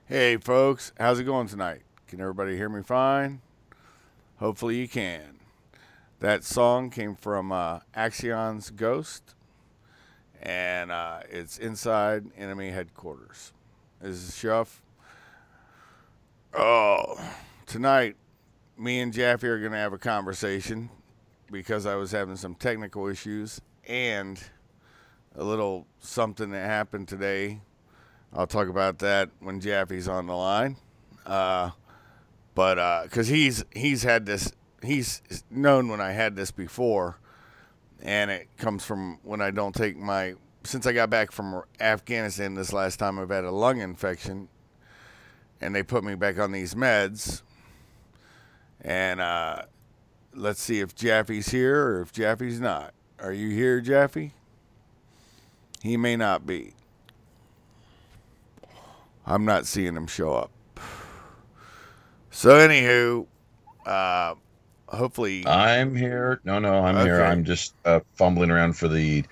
Hey folks, how's it going tonight? Can everybody hear me fine? Hopefully you can. That song came from Axion's Ghost, and it's Inside Enemy Headquarters. This is Shuff. Oh, tonight me and Japhy are going to have a conversation because I was having some technical issues and a little something that happened today. I'll talk about that when Japhy's on the line. But because he's had this, he's known when I had this before, and it comes from when I don't take my, since I got back from Afghanistan this last time, I've had a lung infection, and they put me back on these meds. And let's see if Japhy's here or if Japhy's not. Are you here, Japhy? He may not be. I'm not seeing him show up. So anywho, hopefully I'm here. No, I'm okay. here. I'm just fumbling around for the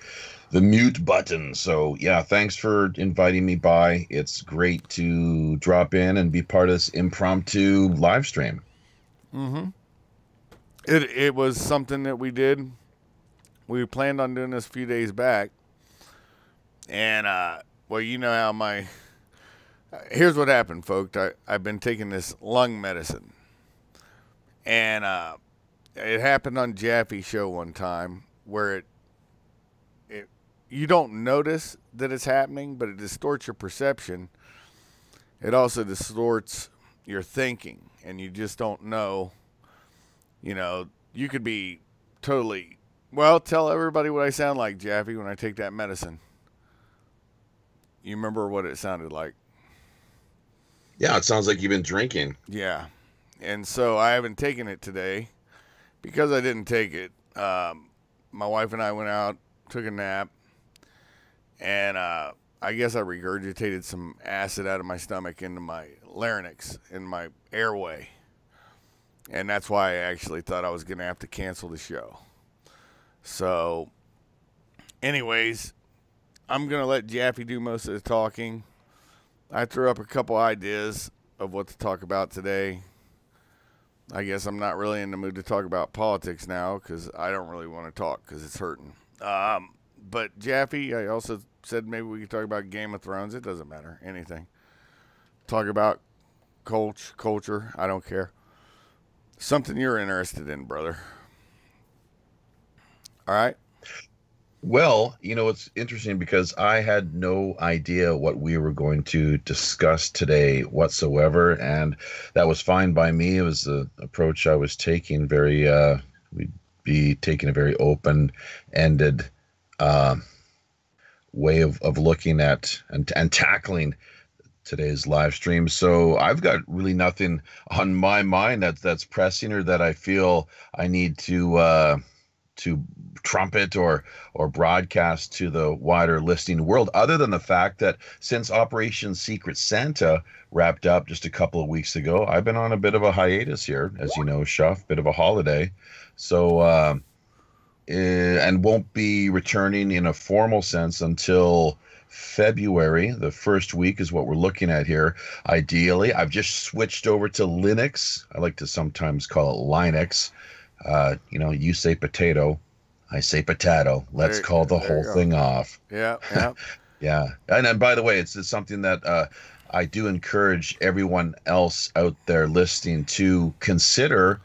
mute button. So yeah, thanks for inviting me by. It's great to drop in and be part of this impromptu live stream. Mm-hmm. It was something that we did. We planned on doing this a few days back, and well, you know how my. Here's what happened, folks. I've been taking this lung medicine. And it happened on Japhy's show one time where you don't notice that it's happening, but it distorts your perception. It also distorts your thinking, and you just don't know. You know, you could be totally... Well, tell everybody what I sound like, Japhy, when I take that medicine. You remember what it sounded like? Yeah, it sounds like you've been drinking. Yeah. And so I haven't taken it today because I didn't take it. My wife and I went out, took a nap, and I guess I regurgitated some acid out of my stomach into my larynx, in my airway. And that's why I actually thought I was going to have to cancel the show. So, anyways, I'm going to let Japhy do most of the talking. I threw up a couple ideas of what to talk about today. I guess I'm not really in the mood to talk about politics now because I don't really want to talk because it's hurting. But Japhy, I also said maybe we could talk about Game of Thrones. It doesn't matter. Anything. Talk about culture. I don't care. Something you're interested in, brother. All right. Well, it's interesting because I had no idea what we were going to discuss today whatsoever, and that was fine by me. It was the approach I was taking. We'd be taking a very open-ended uh, way of looking at and tackling today's live stream. So I've got really nothing on my mind that's pressing or that I feel I need to trumpet or broadcast to the wider listening world, other than the fact that since Operation Secret Santa wrapped up just a couple of weeks ago, I've been on a bit of a hiatus here, as you know, Shuff, bit of a holiday. So and won't be returning in a formal sense until February. The first week is what we're looking at here. Ideally, I've just switched over to Linux. I like to sometimes call it Linux. You say potato, I say potato. Let's call the whole thing off. Yeah, yeah. Yeah. And by the way, it's something that I do encourage everyone else out there listening to consider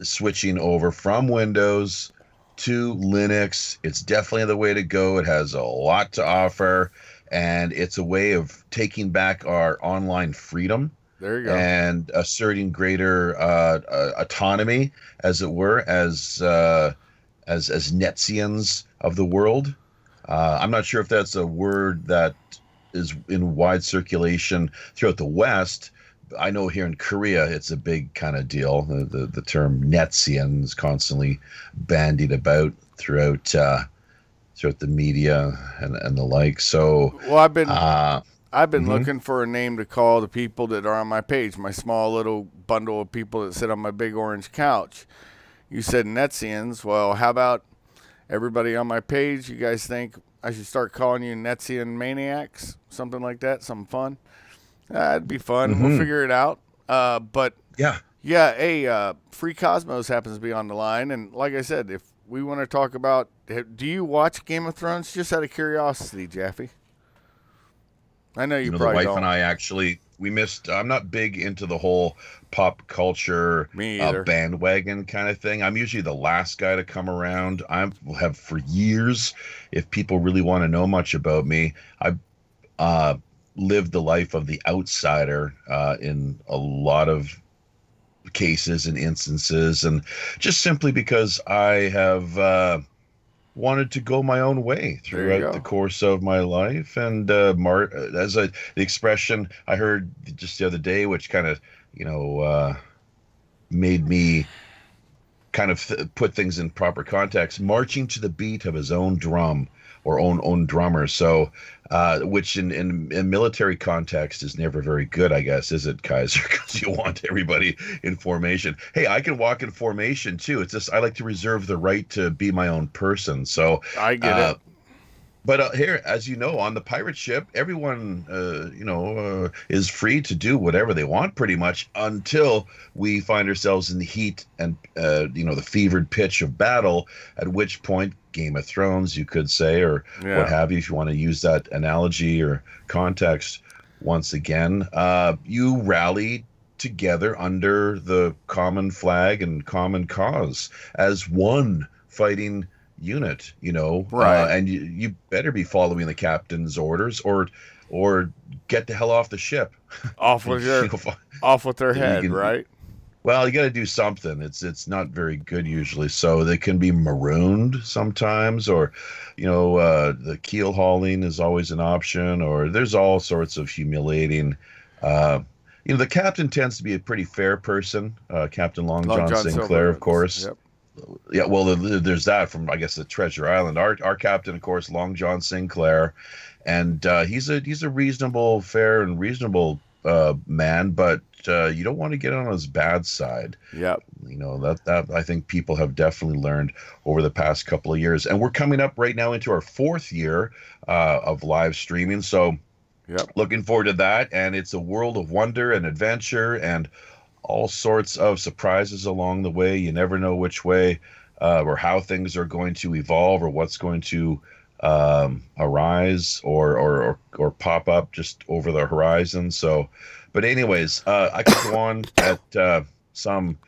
switching over from Windows to Linux. It's definitely the way to go. It has a lot to offer, and it's a way of taking back our online freedom. There you go. And asserting greater autonomy, as it were, as Netzians of the world. I'm not sure if that's a word that is in wide circulation throughout the West. I know here in Korea it's a big kind of deal. The term Netzian is constantly bandied about throughout the media and the like. So, well, I've been looking for a name to call the people that are on my page, my small little bundle of people that sit on my big orange couch. You said Netzians. Well, how about everybody on my page? You guys think I should start calling you Netzian maniacs? Something like that? Something fun? It'd be fun. We'll figure it out. But yeah. Hey, Freecosmos happens to be on the line. And like I said, if we want to talk about, do you watch Game of Thrones? Just out of curiosity, Japhy. I know you probably the wife don't. And I actually, we missed. I'm not big into the whole pop culture bandwagon kind of thing. I'm usually the last guy to come around. I have for years. If people really want to know much about me, I lived the life of the outsider in a lot of cases and instances, and just simply because I have wanted to go my own way throughout the course of my life. And the expression I heard just the other day, which kind of made me kind of put things in proper context: marching to the beat of his own drum, or own drummer. So which in military context is never very good, I guess, is it, Kaiser? Because you want everybody in formation. Hey, I can walk in formation too. It's just I like to reserve the right to be my own person. So I get it. But here, as you know, on the pirate ship, everyone, is free to do whatever they want, pretty much, until we find ourselves in the heat and, the fevered pitch of battle, at which point, Game of Thrones, you could say, or what have you, if you want to use that analogy or context once again, you rally together under the common flag and common cause as one fighting unit, right? And you better be following the captain's orders, or get the hell off the ship. Off with their head, right? Well, you got to do something. It's not very good usually, so they can be marooned sometimes, or the keel hauling is always an option, or there's all sorts of humiliating. The captain tends to be a pretty fair person, Captain Long John Sinclair, of course. Yep. Yeah, well, there's that from, I guess, the Treasure Island. Our captain, of course, Long John Sinclair, and he's a reasonable, fair, and reasonable man, but you don't want to get on his bad side. Yeah, that I think people have definitely learned over the past couple of years, and we're coming up right now into our 4th year of live streaming. So, looking forward to that, and it's a world of wonder and adventure and all sorts of surprises along the way. You never know which way or how things are going to evolve, or what's going to arise or pop up just over the horizon. So, but anyways, I could go on at some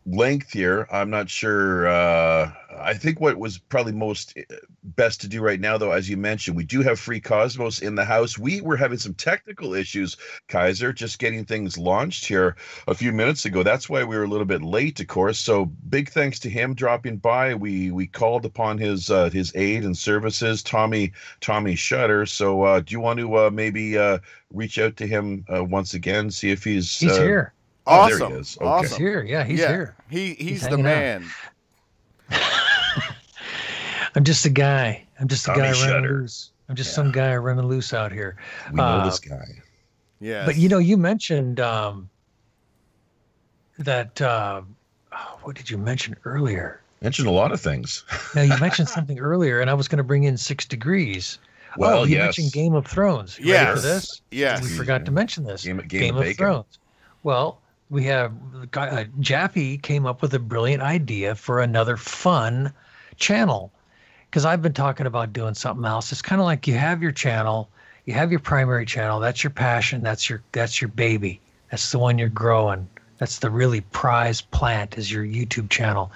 length here. I'm not sure. I think what was probably most best to do right now, though, as you mentioned, we do have Freecosmos in the house. We were having some technical issues, Kaiser, just getting things launched here a few minutes ago. That's why we were a little bit late, of course. So big thanks to him dropping by. We called upon his aid and services, Tommy Shutter. So do you want to maybe reach out to him once again, see if he's here. Oh, there he Awesome. is. Okay. Awesome. He's here. Yeah, he's here. He's the hanging out. man. I'm just a guy. I'm just a Tommy guy running Shutter. loose. I'm just some guy running loose out here. We know this guy. Yes. But you mentioned that. What did you mention earlier? Mentioned a lot of things. No, you mentioned something earlier, and I was going to bring in 6 Degrees. Well, you yes. mentioned Game of Thrones. You Yes. ready for this? Yes. We forgot to mention this. Game Game of of Bacon. Thrones. Well, we have Japhy came up with a brilliant idea for another fun channel, because I've been talking about doing something else. It's kind of like you have your channel, you have your primary channel. That's your passion. That's your baby. That's the one you're growing. That's the really prized plant, is your YouTube channel.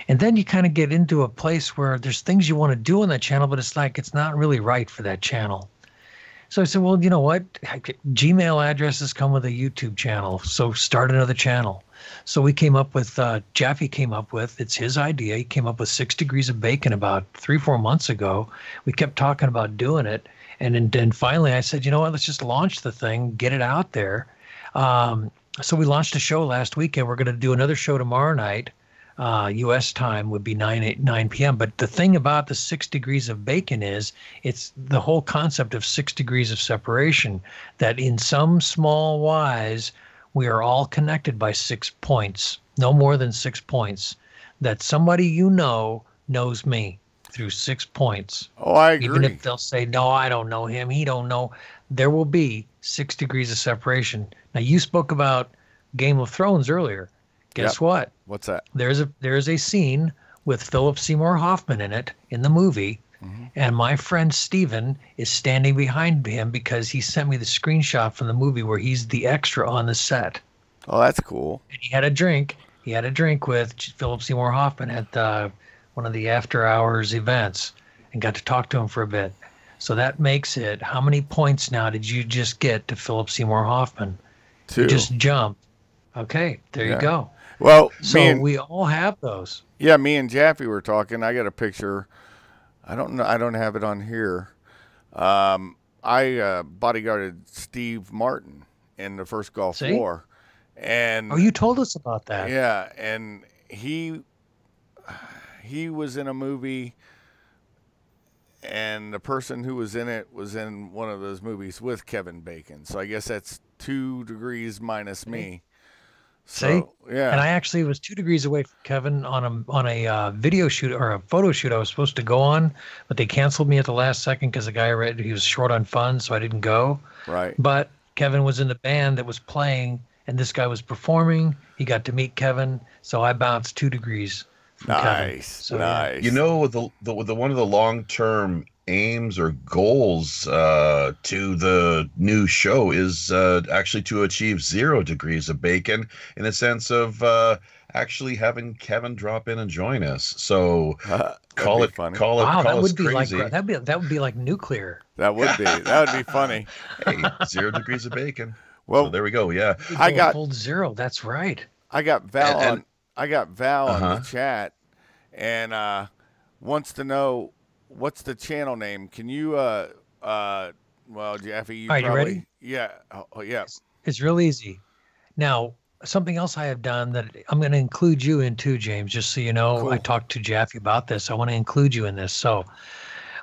And then you kind of get into a place where there's things you want to do on that channel, but it's like it's not really right for that channel. So I said, well, you know what? Gmail addresses come with a YouTube channel, so start another channel. So we came up with, Japhy came up with, it's his idea. He came up with 6 Degrees of Bacon about 3-4 months ago. We kept talking about doing it. And then finally I said, you know what? Let's just launch the thing, get it out there. So we launched a show last weekend. We're going to do another show tomorrow night. U.S. time would be 9 p.m. But the thing about the 6 Degrees of Bacon is it's the whole concept of 6 degrees of separation, that in some small wise, we are all connected by 6 points, no more than 6 points, that somebody knows me through 6 points. Oh, I agree. Even if they'll say, no, I don't know him, he don't know, there will be 6 degrees of separation. Now, you spoke about Game of Thrones earlier. Guess what? What's that? There's a scene with Philip Seymour Hoffman in it, in the movie, and my friend Steven is standing behind him because he sent me the screenshot from the movie where he's the extra on the set. Oh, that's cool. And he had a drink. He had a drink with Philip Seymour Hoffman at one of the after hours events, and got to talk to him for a bit. So that makes it, how many points now did you just get to Philip Seymour Hoffman? 2. You just jumped. Okay, there you go. Well, So we all have those. Yeah, me and Japhy were talking. I got a picture. I don't know. I don't have it on here. I bodyguarded Steve Martin in the first Gulf War, and you told us about that. Yeah, and he was in a movie, and the person who was in it was in one of those movies with Kevin Bacon. So I guess that's 2 degrees minus me. So, yeah. And I actually was 2 degrees away from Kevin on a video shoot or a photo shoot I was supposed to go on, but they canceled me at the last second because the guy he was short on funds, so I didn't go. Right. But Kevin was in the band that was playing, and this guy was performing. He got to meet Kevin, so I bounced 2 degrees from Kevin. So, nice. You know, the one of the long-term aims or goals to the new show is actually to achieve 0 degrees of bacon, in a sense of actually having Kevin drop in and join us. So call it funny. Call it. Wow, call that us would be crazy. like that would be like nuclear. That would be funny. Hey, 0 degrees of bacon. Well, so there we go. Yeah, I got full 0. That's right. I got Val And- on the chat, and wants to know what's the channel name. Can you well, Japhy, you All right, you probably ready? Yeah. Oh, yeah. It's real easy. Now, something else I have done that I'm going to include you in too, James, just so you know. Cool. I talked to Japhy about this. I want to include you in this. So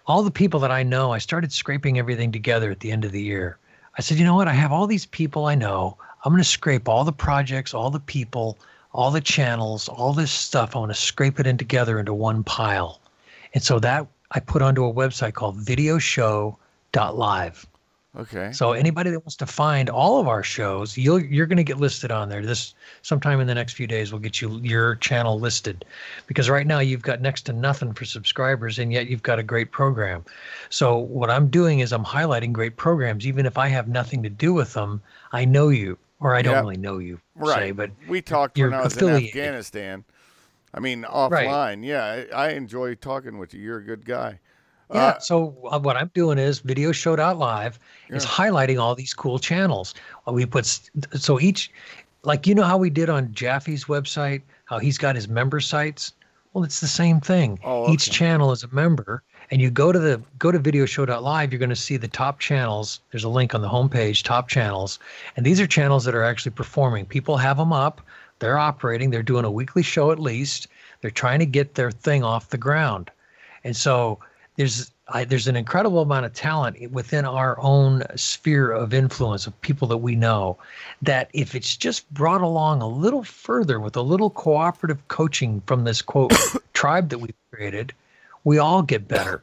all the people that I know, I started scraping everything together at the end of the year. I said, you know what? I have all these people I know. I'm going to scrape all the projects, all the people, all the channels, all this stuff. I want to scrape it in together into one pile. And so that I put onto a website called videoshow.live. Okay. So anybody that wants to find all of our shows, you're going to get listed on there. This sometime in the next few days, we'll get your channel listed, because right now you've got next to nothing for subscribers, and yet you've got a great program. So what I'm doing is I'm highlighting great programs. Even if I have nothing to do with them, I know you. or I don't Yep. really know you, Right. say, but We talked you're when I was in affiliated. Afghanistan. I mean, Right. offline. Yeah, I enjoy talking with you. You're a good guy. Yeah. So what I'm doing is videoshow.live is Yeah. highlighting all these cool channels. We put so each, like, you know how we did on Japhy's website, how he's got his member sites. Well, it's the same thing. Oh, Each okay. channel is a member, and you go to videoshow.live. You're going to see the top channels. There's a link on the homepage, top channels, and these are channels that are actually performing. People have them up. They're operating. They're doing a weekly show at least. They're trying to get their thing off the ground. And so there's an incredible amount of talent within our own sphere of influence of people that we know, that if it's just brought along a little further with a little cooperative coaching from this quote tribe that we've created, we all get better.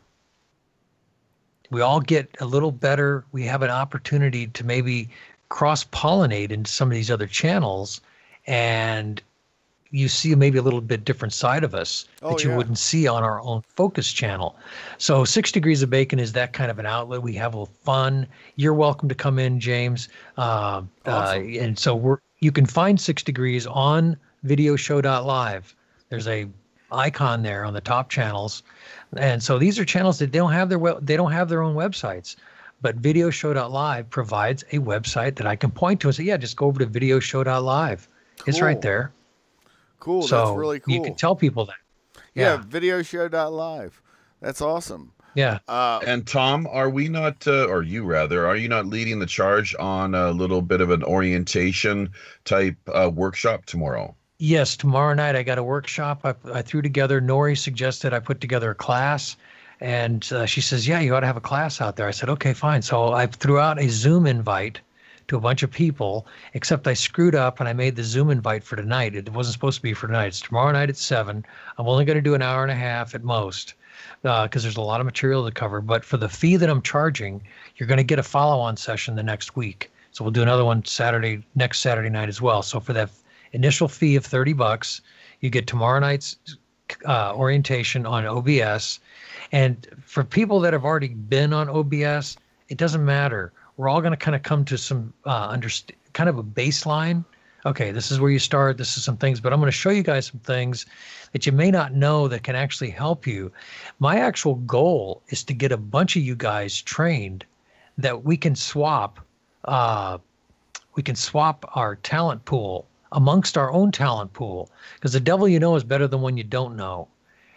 We all get a little better. We have an opportunity to maybe cross-pollinate into some of these other channels, and you see maybe a little bit different side of us that you wouldn't see on our own focus channel. So 6 Degrees of Bacon is that kind of an outlet. We have a little fun. You're welcome to come in, James. Awesome. And so you can find 6 Degrees on videoshow.live. There's a icon there on the top channels. And so these are channels that they don't have their own websites. But videoshow.live provides a website that I can point to and say, yeah, just go over to videoshow.live. It's right there. Cool. So that's really cool. you can tell people that. Yeah, videoshow.live. That's awesome. Yeah. And Tom, are we not, or you rather, are you not leading the charge on a little bit of an orientation type workshop tomorrow? Yes, tomorrow night I got a workshop I threw together. Nori suggested I put together a class, and she says, yeah, you ought to have a class out there. I said, okay, fine. So I threw out a Zoom invite to a bunch of people, except I screwed up and I made the Zoom invite for tonight. It wasn't supposed to be for tonight. It's tomorrow night at 7. I'm only going to do an hour and a half at most, because there's a lot of material to cover. But for the fee that I'm charging, you're going to get a follow-on session the next week. So we'll do another one next Saturday night as well. So for that initial fee of $30, you get tomorrow night's orientation on OBS. And for people that have already been on OBS, it doesn't matter. We're all going to kind of come to some kind of a baseline. Okay, this is where you start. This is some things, but I'm going to show you guys some things that you may not know that can actually help you. My actual goal is to get a bunch of you guys trained that we can swap. We can swap our talent pool amongst our own talent pool, because the devil you know is better than one you don't know.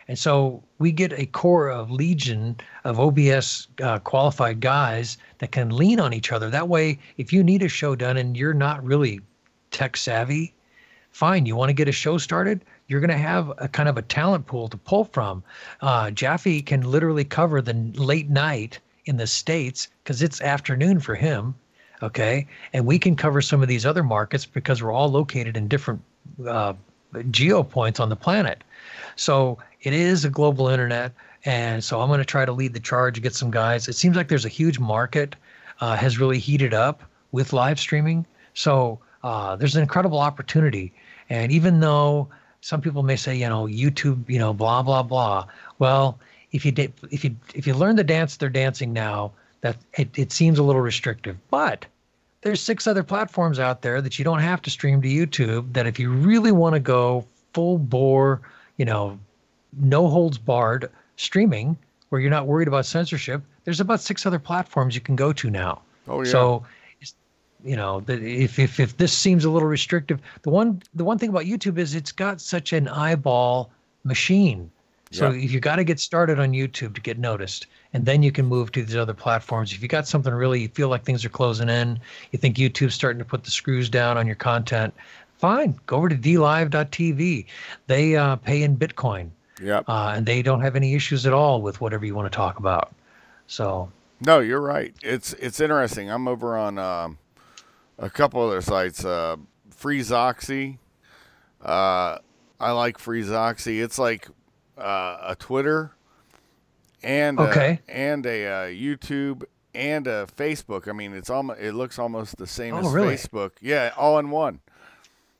And so we get a core of legion of OBS qualified guys that can lean on each other. That way, if you need a show done and you're not really tech savvy, fine. You want to get a show started? You're going to have a kind of a talent pool to pull from. Japhy can literally cover the late night in the States because it's afternoon for him. Okay. And we can cover some of these other markets because we're all located in different geo points on the planet. So it is a global internet. And so I'm going to try to lead the charge, get some guys. It seems like there's a huge market, has really heated up with live streaming. So there's an incredible opportunity. And even though some people may say, YouTube, blah, blah, blah. Well, if you learn the dance they're dancing now, that it seems a little restrictive. But there's 6 other platforms out there that you don't have to stream to YouTube, that if you really want to go full bore, no holds barred streaming where you're not worried about censorship, there's about 6 other platforms you can go to now. Oh, yeah. So, if this seems a little restrictive, the one thing about YouTube is it's got such an eyeball machine. So you got to get started on YouTube to get noticed, and then you can move to these other platforms. If you got something really, you feel like things are closing in, you think YouTube's starting to put the screws down on your content, fine, go over to dlive.tv. They pay in Bitcoin. Yep. And they don't have any issues at all with whatever you want to talk about. So. No, you're right. It's interesting. I'm over on a couple other sites. Freezoxy. I like Freezoxy. It's like a Twitter and a YouTube and a Facebook. I mean, it looks almost the same as Facebook. Yeah, all in one.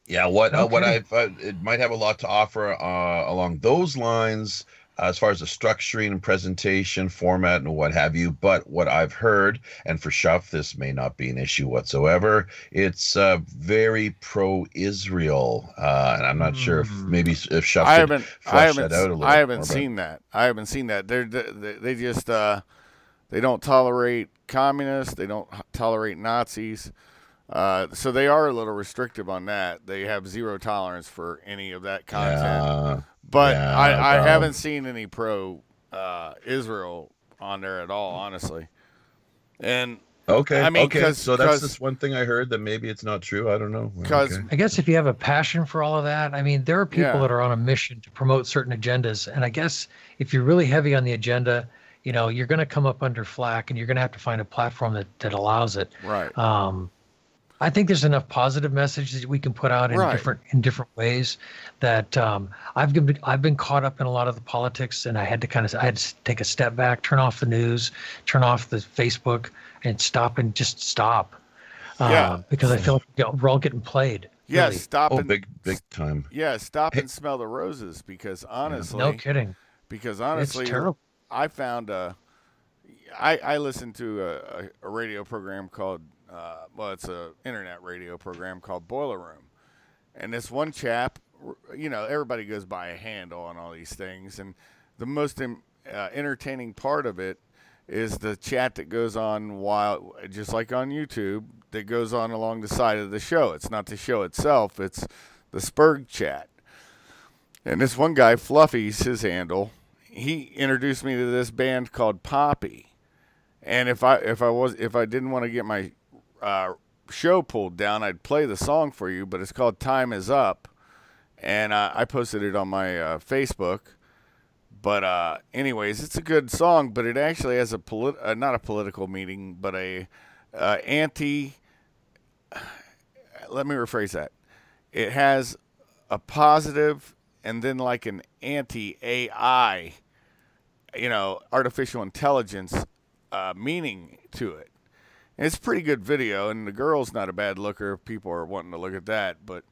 Yeah, what I've it might have a lot to offer along those lines. as far as the structuring and presentation format and what have you. But what I've heard, and for Shuff, this may not be an issue whatsoever, it's very pro-Israel. And I'm not sure if maybe if Shuff could flesh that out a little. I haven't seen that. I haven't seen that. They just they don't tolerate communists. They don't tolerate Nazis. So they are a little restrictive on that. They have zero tolerance for any of that content. But I haven't seen any pro Israel on there at all, honestly. And okay, I mean, okay. So that's just one thing I heard that maybe it's not true. I don't know. Because I guess if you have a passion for all of that, I mean, there are people that are on a mission to promote certain agendas, and I guess if you're really heavy on the agenda, you know, you're going to come up under flack, and you're going to have to find a platform that allows it. Right. I think there's enough positive messages we can put out in different ways that I've been caught up in a lot of the politics, and I had to take a step back, turn off the news, turn off the Facebook, and stop. Because I feel like we're all getting played. Yeah, really. stop. Oh, big time. Yeah, stop and smell the roses, because honestly, no kidding. Because honestly, it's terrible. I found I listened to a radio program called. It's an internet radio program called Boiler Room. And this one chap, you know, everybody goes by a handle on all these things. And the most entertaining part of it is the chat that goes on just like on YouTube, that goes on along the side of the show. It's not the show itself. It's the Spurg chat. And this one guy, Fluffy's his handle, he introduced me to this band called Poppy. And if I didn't want to get my show pulled down, I'd play the song for you, but it's called Time Is Up, and I posted it on my Facebook. But anyways, it's a good song, but it actually has not a political meaning, but a anti. Let me rephrase that. It has a positive and then like an anti-AI, you know, artificial intelligence meaning to it. And it's a pretty good video, and the girl's not a bad looker if people are wanting to look at that. But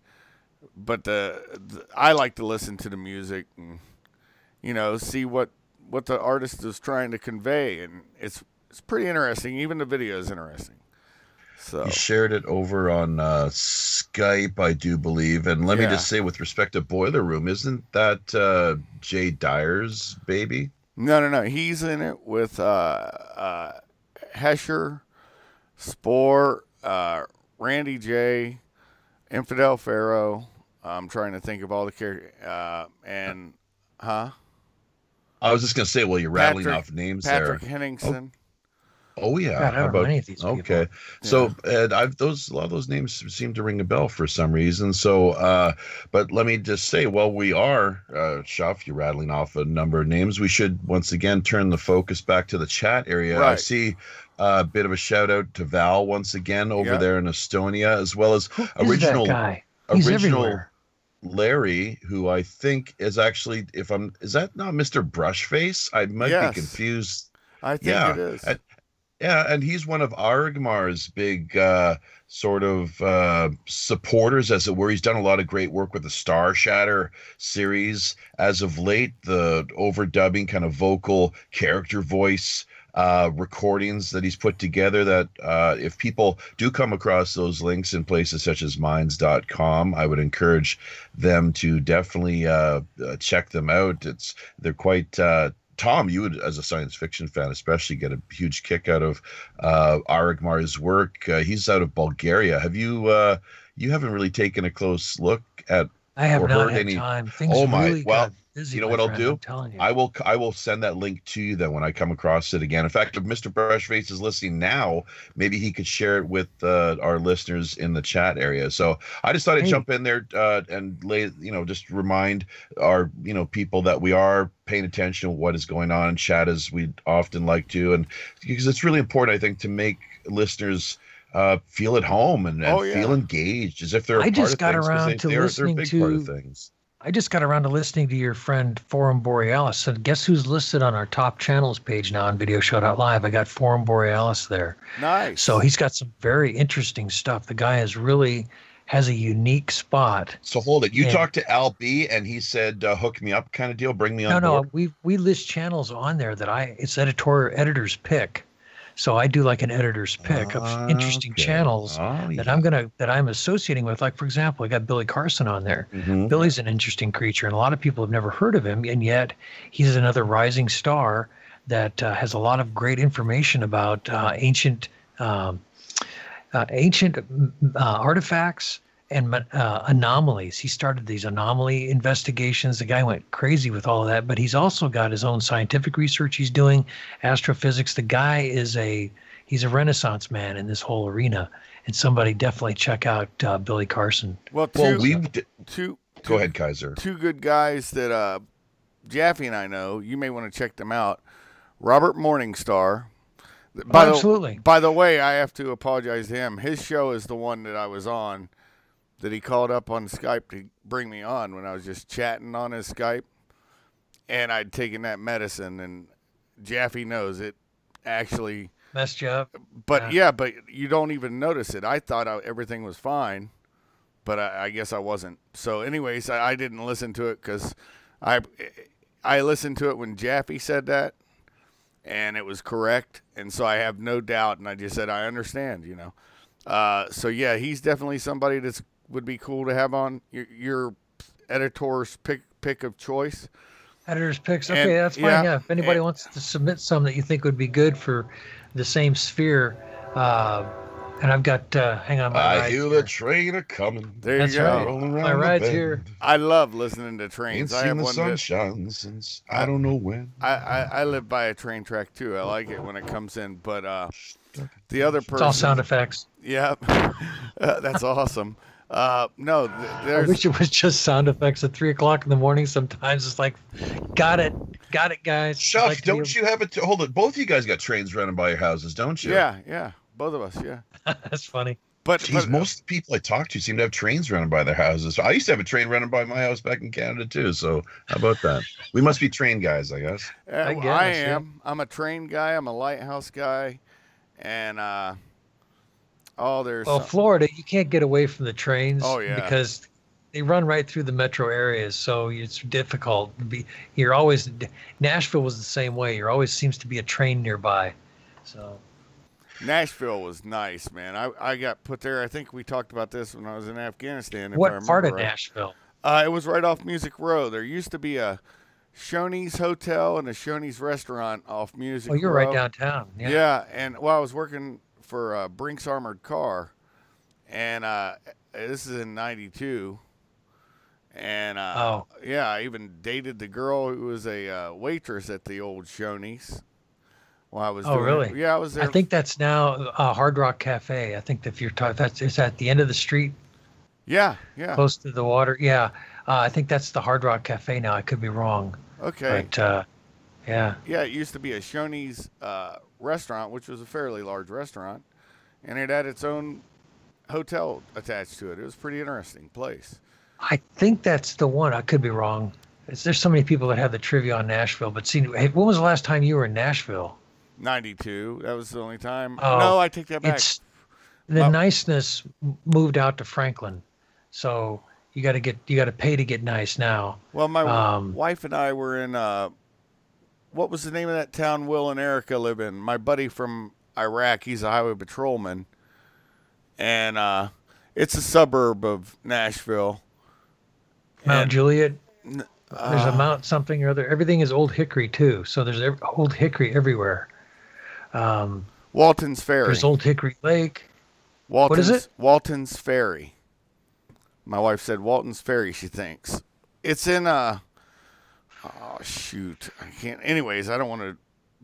I like to listen to the music and, you know, see what the artist is trying to convey, and it's pretty interesting. Even the video is interesting. So you shared it over on Skype, I do believe. And let me just say, with respect to Boiler Room, isn't that Jay Dyer's baby? No. He's in it with Hesher, Spore, Randy J, Infidel Pharaoh. I'm trying to think of all the characters. I was just gonna say, well, you're rattling off names Patrick there. Henningsen. Oh yeah. God, I don't know any of these people. Okay. So a lot of those names seem to ring a bell for some reason. So, but let me just say, while we are, Shuff, you're rattling off a number of names, we should once again turn the focus back to the chat area. Right. I see a bit of a shout out to Val once again over there in Estonia, as well as original guy? He's everywhere. Larry, who I think is actually, is that not Mr. Brushface? I might be confused. I think it is. And he's one of Argmar's big sort of supporters, as it were. He's done a lot of great work with the Star Shatter series. As of late, the overdubbing kind of vocal character voice recordings that he's put together, that if people do come across those links in places such as minds.com, I would encourage them to definitely check them out. They're quite Tom, you would, as a science fiction fan especially, get a huge kick out of Argmar's work. He's out of Bulgaria. Have you haven't really taken a close look at I have or not heard had any time. Things well, got busy, you know what I'll do? I'm telling you. I will send that link to you then when I come across it again. In fact, if Mr. Brushface is listening now, maybe he could share it with our listeners in the chat area. So I just thought I'd jump in there and just remind our people that we are paying attention to what is going on in chat, as we often like to, and because it's really important, I think, to make listeners feel at home and feel engaged, as if they're a part of things, they're a big part of things. I just got around to listening to your friend Forum Borealis, and guess who's listed on our top channels page now on VideoShow.live? I got Forum Borealis there. Nice. So he's got some very interesting stuff. The guy has really has a unique spot. So hold it. You And talked to Al B, and he said, "Hook me up," kind of deal. Bring me on no, board. we list channels on there that it's editor's pick. So I do like an editor's pick of interesting Okay. channels Oh, that yeah. I'm associating with. Like, for example, I got Billy Carson on there. Mhm. Billy's an interesting creature, and a lot of people have never heard of him, and yet he's another rising star that has a lot of great information about ancient artifacts and anomalies. He started these anomaly investigations. The guy went crazy with all of that, but he's also got his own scientific research he's doing, astrophysics. The guy he's a renaissance man in this whole arena, and somebody definitely check out Billy Carson. Well, Well, go ahead, two Kaiser. two good guys that Japhy and I know. You may want to check them out. Robert Morningstar. Absolutely. By the way, I have to apologize to him. His show is the one that I was on, that he called up on Skype to bring me on when I was just chatting on his Skype, and I'd taken that medicine, and Japhy knows it actually Messed you up. But but you don't even notice it. I thought everything was fine, but I guess I wasn't. So, anyways, I didn't listen to it because I listened to it when Japhy said that, and it was correct, and so I have no doubt. And I just said I understand, So yeah, he's definitely somebody that would be cool to have on your editor's pick of choice. Editor's picks. Okay, that's fine. Yeah, if anybody wants to submit some that you think would be good for the same sphere, and I've got. Hang on, I hear the train a coming. There you go. Rolling around my ride's here. I love listening to trains. Ain't seen the sunshine since I don't know when. I live by a train track too. I like it when it comes in, but the other person. It's all sound effects. Yeah, that's awesome. No, I wish it was just sound effects at 3:00 in the morning. Sometimes it's like, got it, guys. Shuff, don't you have it? Hold it. Both of you guys got trains running by your houses, don't you? Yeah, both of us. Yeah, that's funny. But most people I talk to seem to have trains running by their houses. So I used to have a train running by my house back in Canada too. So how about that? We must be train guys, I guess. I am. Yeah. I'm a train guy. I'm a lighthouse guy, and Florida, you can't get away from the trains. Oh, yeah. Because they run right through the metro areas, so it's difficult. Nashville was the same way. There always seems to be a train nearby. So Nashville was nice, man. I got put there. I think we talked about this when I was in Afghanistan. What part of Nashville? It was right off Music Row. There used to be a Shoney's Hotel and a Shoney's Restaurant off Music Row. Oh, you're right downtown. Yeah, and I was working for Brink's Armored Car, and this is in '92, and I even dated the girl who was a waitress at the old Shoney's while I was doing really? it. Yeah, I was there. I think that's now Hard Rock Cafe. I think if you're talking, it's at the end of the street. Yeah. Close to the water. Yeah, I think that's the Hard Rock Cafe now. I could be wrong. Okay. But yeah. Yeah, it used to be a Shoney's restaurant, which was a fairly large restaurant, and it had its own hotel attached to it. It was a pretty interesting place. I think that's the one. I could be wrong. There's so many people that have the trivia on Nashville. But see, when was the last time you were in Nashville? '92. That was the only time. Oh, no, I take that back. The niceness moved out to Franklin, so you got to pay to get nice now. Well, my wife and I were in what was the name of that town Will and Erica live in? My buddy from Iraq, he's a highway patrolman, and it's a suburb of Nashville. Mount Juliet. There's a Mount something or other. Everything is Old Hickory too, so there's Old Hickory everywhere. Walton's Ferry. There's Old Hickory Lake. What is it? Walton's Ferry. My wife said Walton's Ferry, she thinks. It's in oh shoot. I can't. Anyways, I don't want to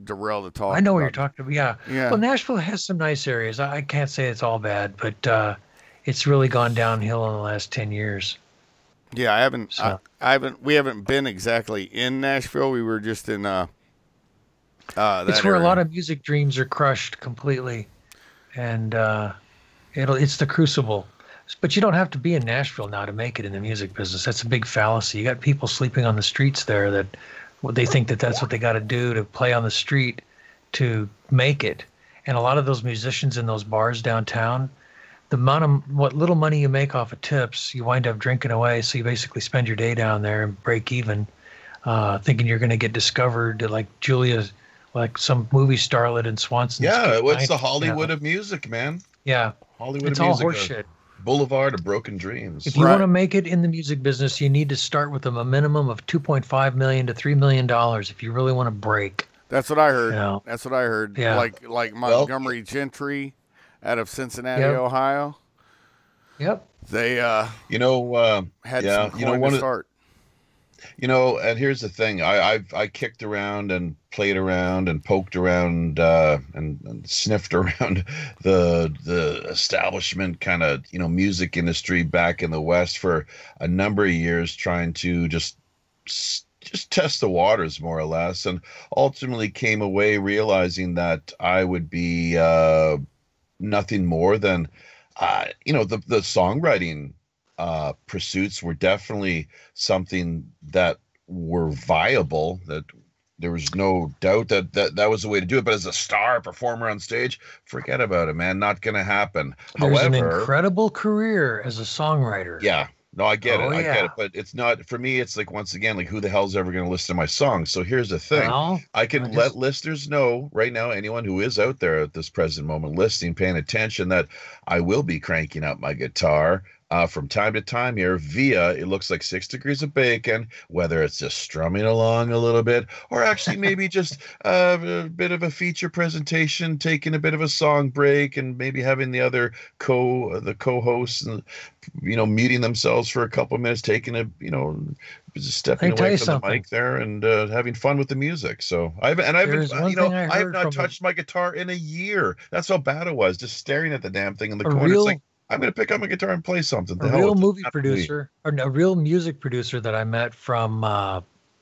derail the talk. I know what you're talking about. Yeah. Yeah. Well, Nashville has some nice areas. I can't say it's all bad, but it's really gone downhill in the last 10 years. Yeah, we haven't been exactly in Nashville. We were just in that it's where area. a lot of music dreams are crushed completely, and it's the crucible. But you don't have to be in Nashville now to make it in the music business. That's a big fallacy. You got people sleeping on the streets there that they think that's what they got to do to play on the street to make it. And a lot of those musicians in those bars downtown, the amount of what little money you make off of tips, you wind up drinking away. So you basically spend your day down there and break even, thinking you're going to get discovered like Julia, like some movie starlet in Swanson's. Yeah, it's the Night, Hollywood of music, man. Yeah, Hollywood it's of all music. horseshit. Boulevard of Broken Dreams. If you want to make it in the music business, you need to start with a minimum of $2.5 million to $3 million if you really want to break. That's what I heard. You know? That's what I heard. Yeah. Like Montgomery Gentry out of Cincinnati, Ohio. Yep. They had some coin to start. And here's the thing. I kicked around and played around and poked around and sniffed around the establishment kind of music industry back in the West for a number of years, trying to just test the waters more or less, and ultimately came away realizing that I would be nothing more than the songwriting pursuits were definitely something that were viable, that there was no doubt that was the way to do it. But as a star performer on stage, forget about it, man. Not going to happen. There's an incredible career as a songwriter. Yeah. No, I get it. I get it. But it's not, for me, it's like, once again, like, who the hell's ever going to listen to my songs? So here's the thing. Well, I can let listeners know right now, anyone who is out there at this present moment listening, paying attention, that I will be cranking up my guitar from time to time here via, it looks like 6 Degrees of Bacon, whether it's just strumming along a little bit, or actually maybe just a bit of a feature presentation, taking a bit of a song break, and maybe having the other co-hosts and muting themselves for a couple of minutes, taking a just stepping away from the mic there and having fun with the music. So I have not touched my guitar in a year. That's how bad it was, just staring at the damn thing in the corner. It's like, I'm going to pick up my guitar and play something. A real movie producer, or a real music producer that I met from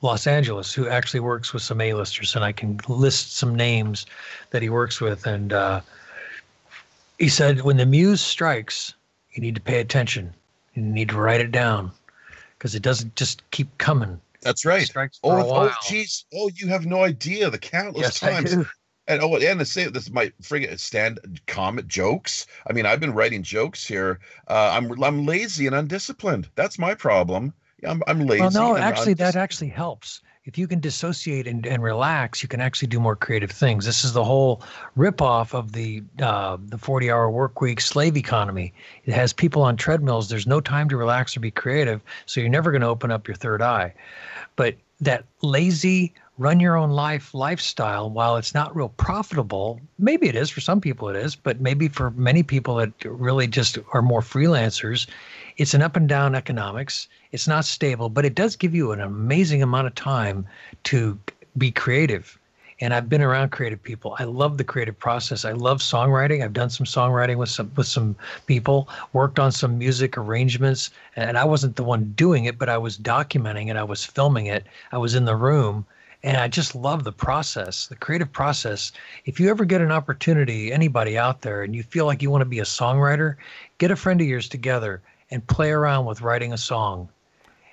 Los Angeles, who actually works with some A-listers, and I can list some names that he works with. And he said, when the muse strikes, you need to pay attention. You need to write it down, because it doesn't just keep coming. That's right. Oh, geez. Oh, you have no idea the countless times. I do. And to say this might stand comment jokes. I mean, I've been writing jokes here. I'm lazy and undisciplined. That's my problem. I'm lazy. Well, no, actually, that actually helps. If you can dissociate and relax, you can actually do more creative things. This is the whole ripoff of the 40-hour work week slave economy. It has people on treadmills. There's no time to relax or be creative, so you're never going to open up your third eye. But that lazy, run your own lifestyle, while it's not real profitable, maybe it is for some people, it is, but maybe for many people that really just are more freelancers, it's an up and down economics. It's not stable, but it does give you an amazing amount of time to be creative. And I've been around creative people. I love the creative process. I love songwriting. I've done some songwriting with some people, worked on some music arrangements, and I wasn't the one doing it, but I was documenting it. I was filming it. I was in the room. And I just love the process, the creative process. If you ever get an opportunity, anybody out there, and you feel like you want to be a songwriter, get a friend of yours together and play around with writing a song.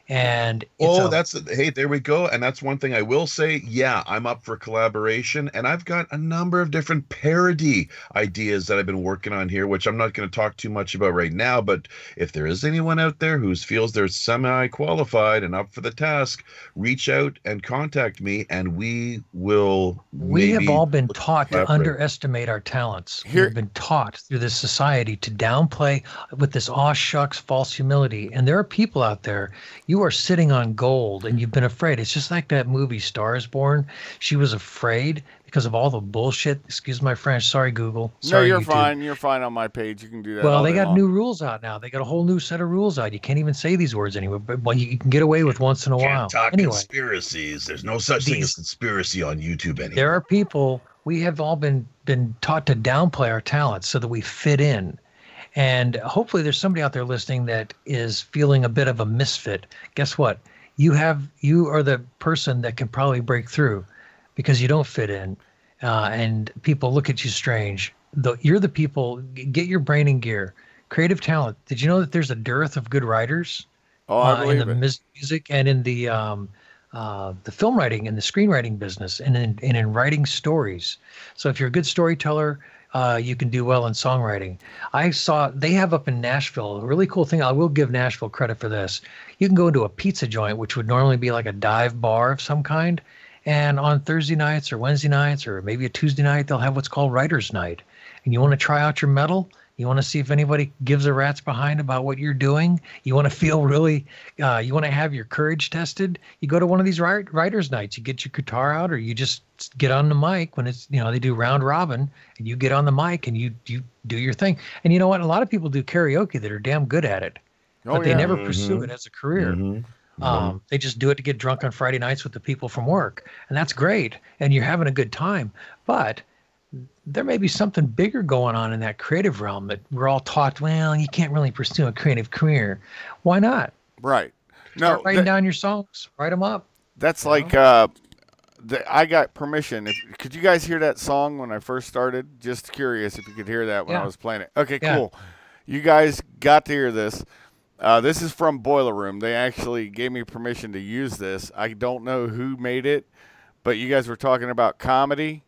And hey, there we go. And that's one thing I will say. Yeah, I'm up for collaboration, and I've got a number of different parody ideas that I've been working on here, which I'm not going to talk too much about right now. But if there is anyone out there who feels they're semi-qualified and up for the task, reach out and contact me, and we will. We have all been taught to underestimate our talents. We've been taught through this society to downplay with this aw shucks false humility. And there are people out there, you are sitting on gold, and you've been afraid. It's just like that movie Star is Born. She was afraid because of all the bullshit. Excuse my French. Sorry, Google. Sorry, no, you're YouTube. Fine. You're fine on my page. You can do that. Well, they got new rules out now. They got a whole new set of rules out. You can't even say these words anymore. But you can get away with once in a while. Talk conspiracies. There's no such thing as conspiracy on YouTube anymore. There are people. We have all been taught to downplay our talents so that we fit in. And hopefully there's somebody out there listening that is feeling a bit of a misfit. Guess what? You are the person that can probably break through, because you don't fit in, and people look at you strange. You're the people. Get your brain in gear. Creative talent. Did you know that there's a dearth of good writers in the music and in the film writing and the screenwriting business and in writing stories? So if you're a good storyteller, you can do well in songwriting. I saw they have up in Nashville a really cool thing. I will give Nashville credit for this. You can go into a pizza joint, which would normally be like a dive bar of some kind, and on Thursday nights or Wednesday nights or maybe a Tuesday night, they'll have what's called Writer's Night. And you want to try out your metal? You want to see if anybody gives a rat's behind about what you're doing? You want to feel really, you want to have your courage tested? You go to one of these writer's nights. You get your guitar out, or you just get on the mic when it's, they do round robin, and you get on the mic and you do your thing. And you know what? A lot of people do karaoke that are damn good at it, but they never pursue it as a career. They just do it to get drunk on Friday nights with the people from work, and that's great. And you're having a good time, but there may be something bigger going on in that creative realm that we're all taught, well, you can't really pursue a creative career. Why not? Right. Start writing down your songs. Write them up. That's like I got permission. Could you guys hear that song when I first started? Just curious if you could hear that when I was playing it. Okay, cool. You guys got to hear this. This is from Boiler Room. They actually gave me permission to use this. I don't know who made it, but you guys were talking about comedy.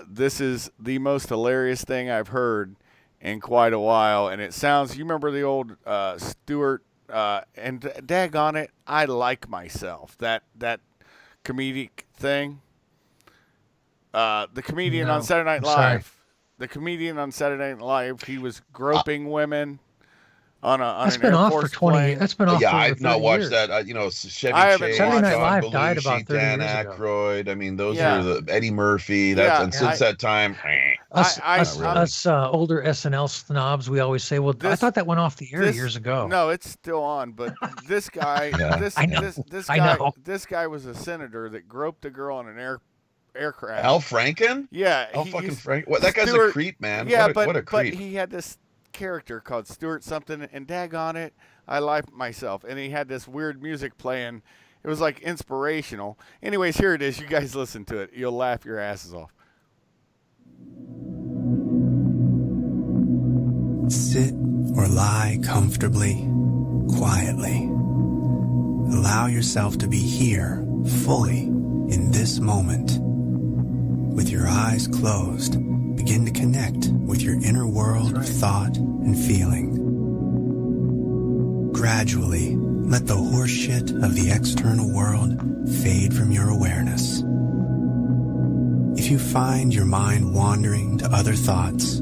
This is the most hilarious thing I've heard in quite a while, and it sounds, you remember the old Stewart, and daggone it, I Like Myself, that comedic thing. The comedian on Saturday Night Live. The comedian on Saturday Night Live, he was groping women on that's an been Air off Force for 20 plane. years. That's been off for I've not watched years. that. Chevy Chase, Saturday Night John Live died Belushi, about 30 Dan years ago. Aykroyd. I mean, those are the Eddie Murphy. And since that time, us older SNL snobs, we always say, well, I thought that went off the air years ago. No, it's still on, but this guy, this guy was a senator that groped a girl on an aircraft. Al Franken? Yeah. Al fucking Franken. Well, that guy's a creep, man. Yeah, what a creep. But he had this character called Stuart something, and daggone it, I Like Myself. And he had this weird music playing. It was like inspirational. Anyways, here it is. You guys listen to it. You'll laugh your asses off. Sit or lie comfortably, quietly. Allow yourself to be here, fully, in this moment. With your eyes closed, begin to connect with your inner world of thought and feeling. Gradually, let the horseshit of the external world fade from your awareness. If you find your mind wandering to other thoughts,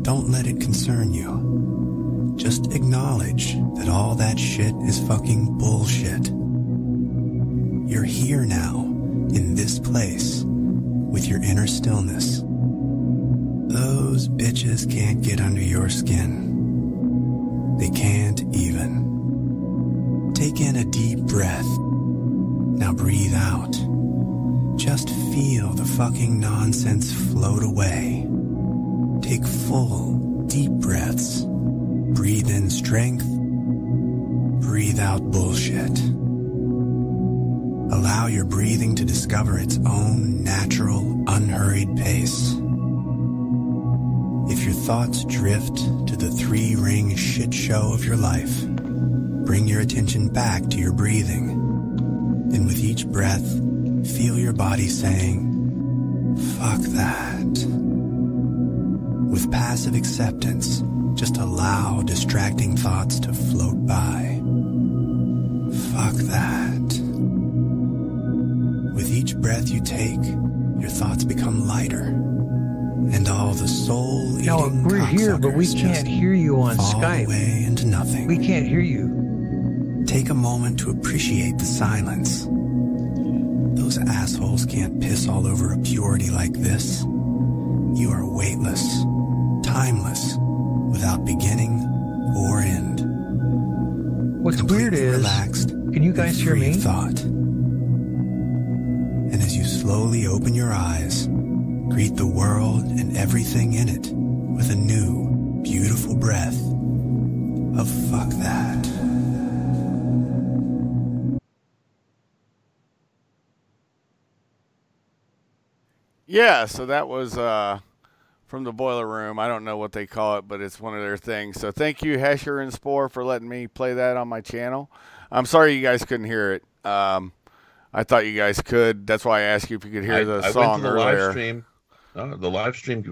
don't let it concern you. Just acknowledge that all that shit is fucking bullshit. You're here now, in this place, with your inner stillness. Those bitches can't get under your skin. They can't even. Take in a deep breath. Now breathe out. Just feel the fucking nonsense float away. Take full, deep breaths. Breathe in strength. Breathe out bullshit. Allow your breathing to discover its own natural, unhurried pace. If your thoughts drift to the three-ring shit show of your life, bring your attention back to your breathing. And with each breath, feel your body saying, fuck that. With passive acceptance, just allow distracting thoughts to float by. Fuck that. With each breath you take, your thoughts become lighter. And all the soul-eating No, we're here, but we cocksuckers can't just hear you on fall Skype. away into nothing. We can't hear you. Take a moment to appreciate the silence. Those assholes can't piss all over a purity like this. You are weightless, timeless, without beginning or end. What's weird Completely is, relaxed, can you guys hear free me? of thought. And as you slowly open your eyes, greet the world and everything in it with a new, beautiful breath of fuck that. Yeah, so that was from the Boiler Room. I don't know what they call it, but it's one of their things. So thank you, Hesher and Spore, for letting me play that on my channel. I'm sorry you guys couldn't hear it. I thought you guys could. That's why I asked you if you could hear the I song went to the earlier. live stream. The live stream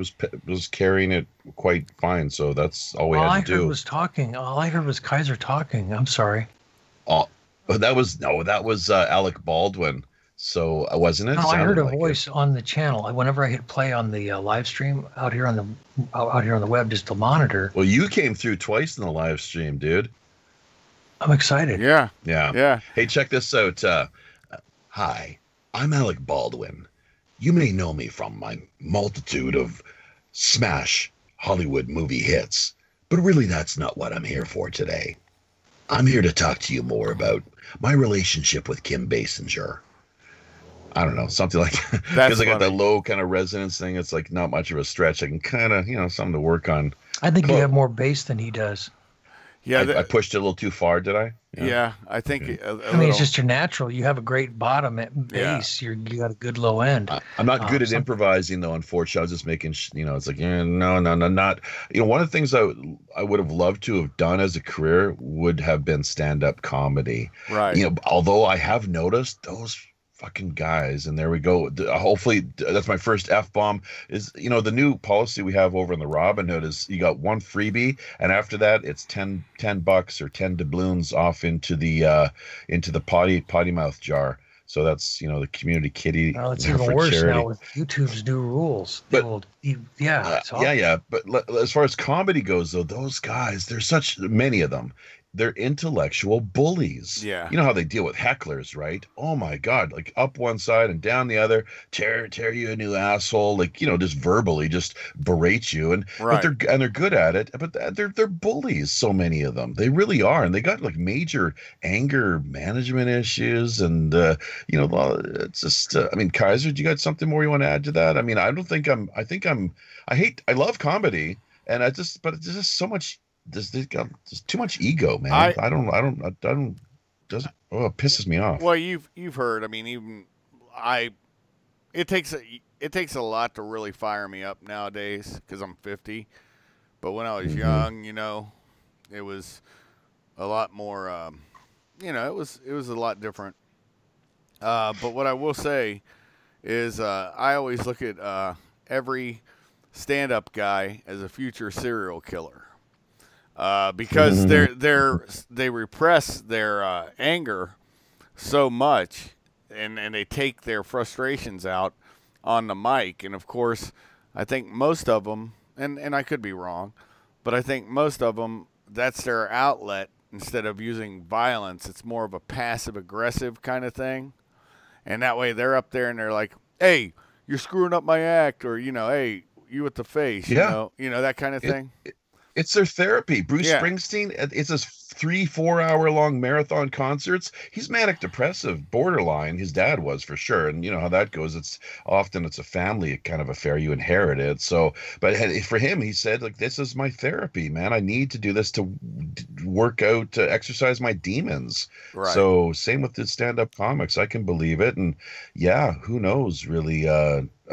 was carrying it quite fine, so that's all we All I had to heard do. was talking. All I heard was Kaiser talking. I'm sorry. Oh, but that was Alec Baldwin. So wasn't it? No, I heard Sounded a like voice on the channel. Whenever I hit play on the live stream out here on the web, just to monitor. Well, you came through twice in the live stream, dude. I'm excited. Yeah. Yeah. Hey, check this out. Hi, I'm Alec Baldwin. You may know me from my multitude of smash Hollywood movie hits, but really that's not what I'm here for today. I'm here to talk to you more about my relationship with Kim Basinger. I don't know, something like that. Because I got that low kind of resonance thing. It's like not much of a stretch. I can kind of, something to work on. I think you have more bass than he does. Yeah, I pushed it a little too far, did I? Yeah, I think. I mean, it's just your natural. You have a great bottom at bass. You got a good low end. I'm not good at improvising, though. Unfortunately, I was just making. It's like no, not. One of the things I would have loved to have done as a career would have been stand-up comedy. Right. Although I have noticed those fucking guys, and there we go. Hopefully that's my first F-bomb. Is the new policy we have over in the Robinhood is you got one freebie, and after that it's $10 or 10 doubloons off into the potty mouth jar. So that's the community kitty. Well, it's even worse charity. now with YouTube's new rules. But yeah. But as far as comedy goes, though, those guys, there's such many of them. They're intellectual bullies. Yeah. You know how they deal with hecklers, right? Oh my God, like up one side and down the other, tear you a new asshole, like just verbally just berate you, and right. but they're good at it, but they're bullies. So many of them, they really are, and they got like major anger management issues, and it's just. I mean, Kaiser, do you got something more you want to add to that? I mean, I love comedy, and but it's just so much. There's too much ego, man. It pisses me off. Well, you've heard. I mean, it takes a lot to really fire me up nowadays because I'm 50. But when I was young, it was a lot more. It was a lot different. But what I will say is, I always look at every stand-up guy as a future serial killer. Because they repress their anger so much, and they take their frustrations out on the mic. And of course, I think most of them, and I could be wrong, but I think most of them, that's their outlet. Instead of using violence, it's more of a passive aggressive kind of thing. And that way they're up there and they're like, "Hey, you're screwing up my act," or "Hey, you with the face," that kind of thing. It's their therapy. Bruce Springsteen, it's his 3-4 hour long marathon concerts. He's manic depressive, borderline. His dad was, for sure. And you know how that goes. It's a family kind of affair. You inherit it. So, but for him, he said, like, this is my therapy, man. I need to do this to work out, to exercise my demons. Right. So same with the stand-up comics. I can believe it. And yeah, who knows really,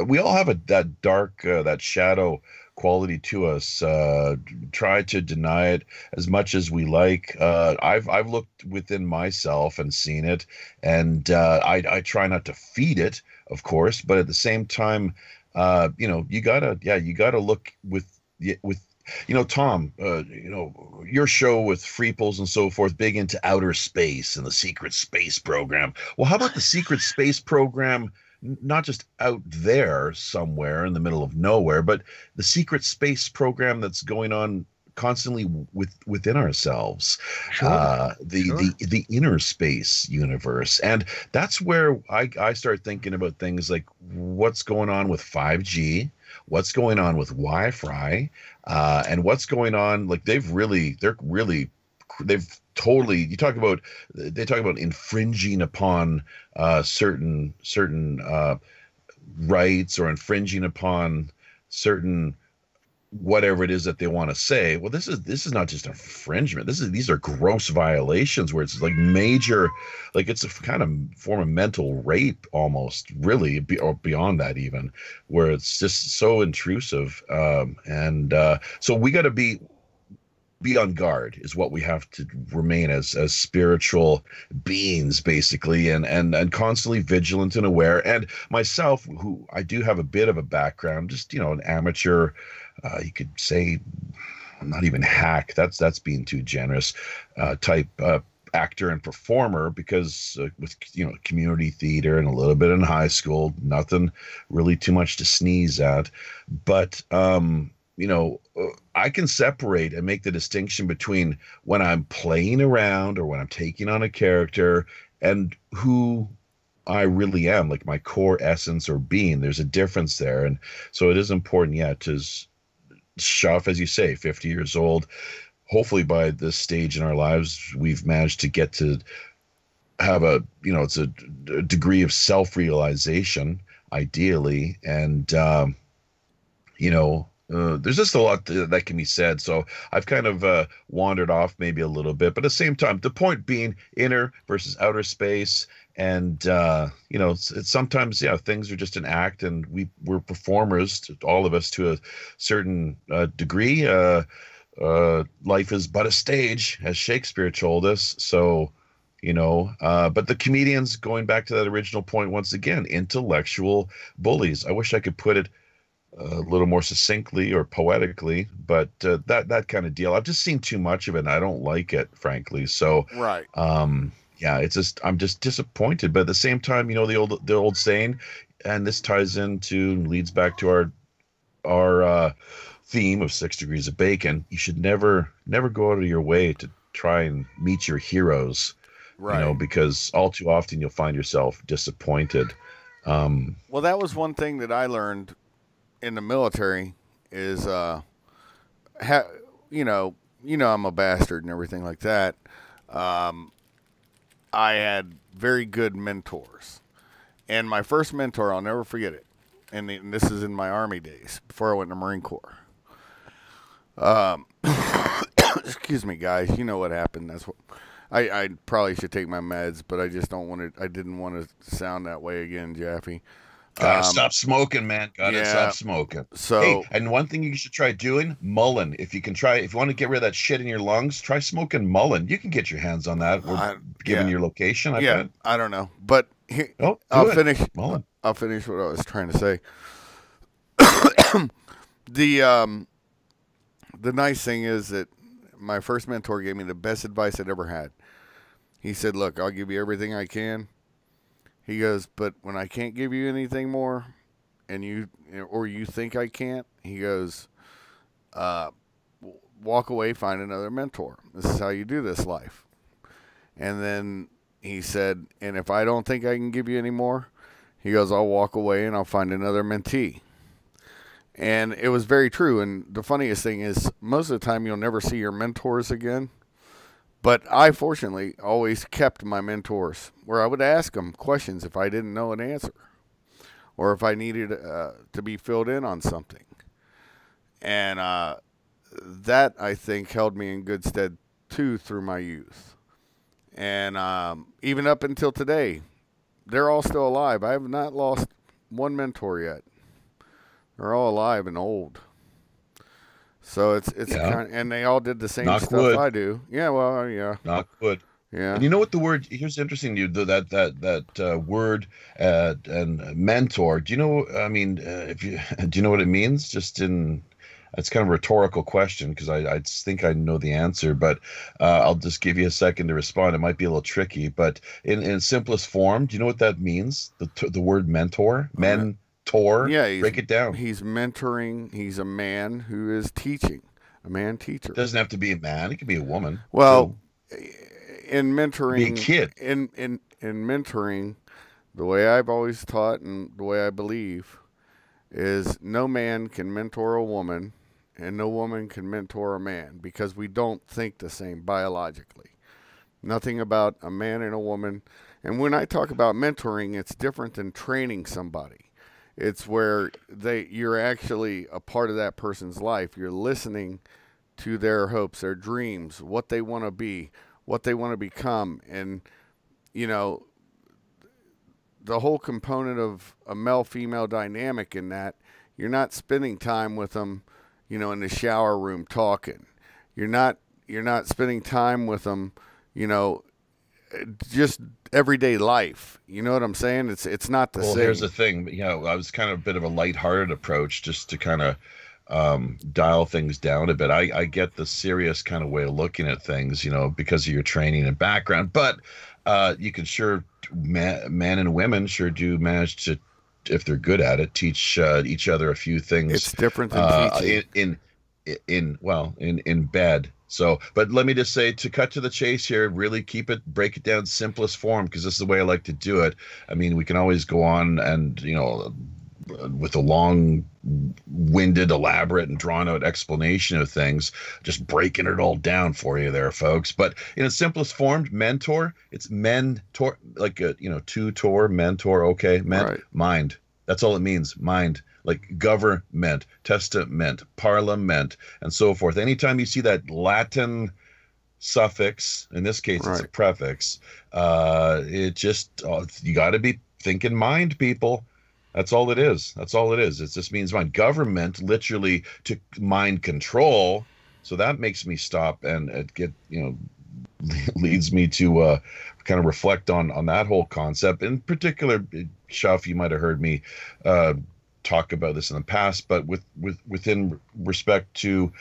we all have that dark, that shadow quality to us. Try to deny it as much as we like. I've looked within myself and seen it, and I try not to feed it, of course, but at the same time, you gotta look with Tom, your show with Freeples and so forth, big into outer space and the secret space program. Well, how about the secret space program? Not just out there somewhere in the middle of nowhere, but the secret space program that's going on constantly within ourselves, the inner space universe. And that's where I start thinking about things like what's going on with 5G, what's going on with Wi-Fi, and what's going on. Like they've totally, they talk about infringing upon certain rights, or infringing upon certain whatever it is that they want to say. Well, this is not just infringement. These are gross violations where it's like major, like it's a kind of form of mental rape almost, really, or beyond that even, where it's just so intrusive. So we got to be. be on guard is what we have to remain as spiritual beings, basically, and constantly vigilant and aware. And myself, who I do have a bit of a background, just an amateur, you could say, not even hack, that's being too generous, type actor and performer, because with community theater and a little bit in high school, nothing really too much to sneeze at. But I can separate and make the distinction between when I'm playing around or when I'm taking on a character and who I really am, like my core essence or being. There's a difference there. And so it is important, to Shaf, as you say, 50 years old. Hopefully by this stage in our lives, we've managed to get to have it's a degree of self-realization, ideally. And, there's just a lot that can be said. So I've kind of wandered off maybe a little bit, but at the same time, the point being inner versus outer space. And, it's sometimes, things are just an act, and we're performers, all of us, to a certain degree. Life is but a stage, as Shakespeare told us. So, but the comedians, going back to that original point once again, intellectual bullies. I wish I could put it a little more succinctly or poetically, but that kind of deal. I've just seen too much of it, and I don't like it, frankly. So, Right. it's just, I'm just disappointed. But at the same time, the old saying, and this ties into and leads back to our theme of 6 degrees of bacon. You should never go out of your way to try and meet your heroes, Right. because all too often you'll find yourself disappointed. Well, that was one thing that I learned in the military is, I'm a bastard and everything like that. I had very good mentors, and my first mentor, I'll never forget it. And this is in my Army days before I went to the Marine Corps. Excuse me, guys. You know what happened. That's what I probably should take my meds, but I just don't want to. I didn't want to sound that way again, Japhy. Gotta stop smoking, man. Gotta stop smoking. So, hey, and one thing you should try doing, mullein. If you want to get rid of that shit in your lungs, try smoking mullein. You can get your hands on that. Given your location, I don't know, but here, I'll finish what I was trying to say. The nice thing is that my first mentor gave me the best advice I'd ever had. He said, "Look, I'll give you everything I can." He goes, "But when I can't give you anything more, and you think I can't," he goes, "walk away, find another mentor. This is how you do this life." And then he said, "And if I don't think I can give you any more," he goes, "I'll walk away and I'll find another mentee." And it was very true. And the funniest thing is, most of the time you'll never see your mentors again. But I, fortunately, always kept my mentors, where I would ask them questions if I didn't know an answer, or if I needed to be filled in on something. And that, I think, held me in good stead, too, through my youth. And even up until today, they're all still alive. I have not lost one mentor yet. They're all alive and old. So it's and they all did the same stuff I do. Yeah, well, yeah. Not good. Yeah. And you know what the word? Here's interesting. That word and mentor. Do you know? I mean, do you know what it means? It's kind of a rhetorical question, because I think I know the answer, but I'll just give you a second to respond. It might be a little tricky, but in simplest form, do you know what that means? The word mentor, mentor. Yeah, break it down. He's mentoring. He's a man who is teaching, a man teacher. It doesn't have to be a man. It could be a woman. Well, in mentoring, be a kid. In mentoring, the way I've always taught and the way I believe is no man can mentor a woman, and no woman can mentor a man, because we don't think the same biologically. Nothing about a man and a woman. And when I talk about mentoring, it's different than training somebody. It's where you're actually a part of that person's life. You're listening to their hopes, their dreams, what they want to be, what they want to become. And, the whole component of a male-female dynamic in that, you're not spending time with them, in the shower room talking. You're not You're not spending time with them, you know, just everyday life. You know what I'm saying? It's not the Well, same. here's the thing. You know, I was kind of a bit of a lighthearted approach just to kind of dial things down a bit. I get the serious kind of way of looking at things, you know, because of your training and background. But you can sure, men and women sure do manage to, if they're good at it, teach each other a few things. It's different than teaching. In bed. So, but let me just say, to cut to the chase here, really break it down simplest form, because this is the way I like to do it. I mean, we can always go on and, you know, with a long-winded, elaborate, and drawn-out explanation of things, just breaking it all down for you there, folks. But in its simplest form, mentor, it's mentor, like a, you know, tutor, mentor, okay, Right. mind. That's all it means, mind. Like government, testament, parliament, and so forth. Anytime you see that Latin suffix, in this case it's a prefix, it just, you got to be thinking mind, people. That's all it is. That's all it is. It just means mind. Government, literally to mind control. So that makes me stop and get, you know, leads me to kind of reflect on that whole concept. In particular, Shuff, you might have heard me talk about this in the past, but within respect to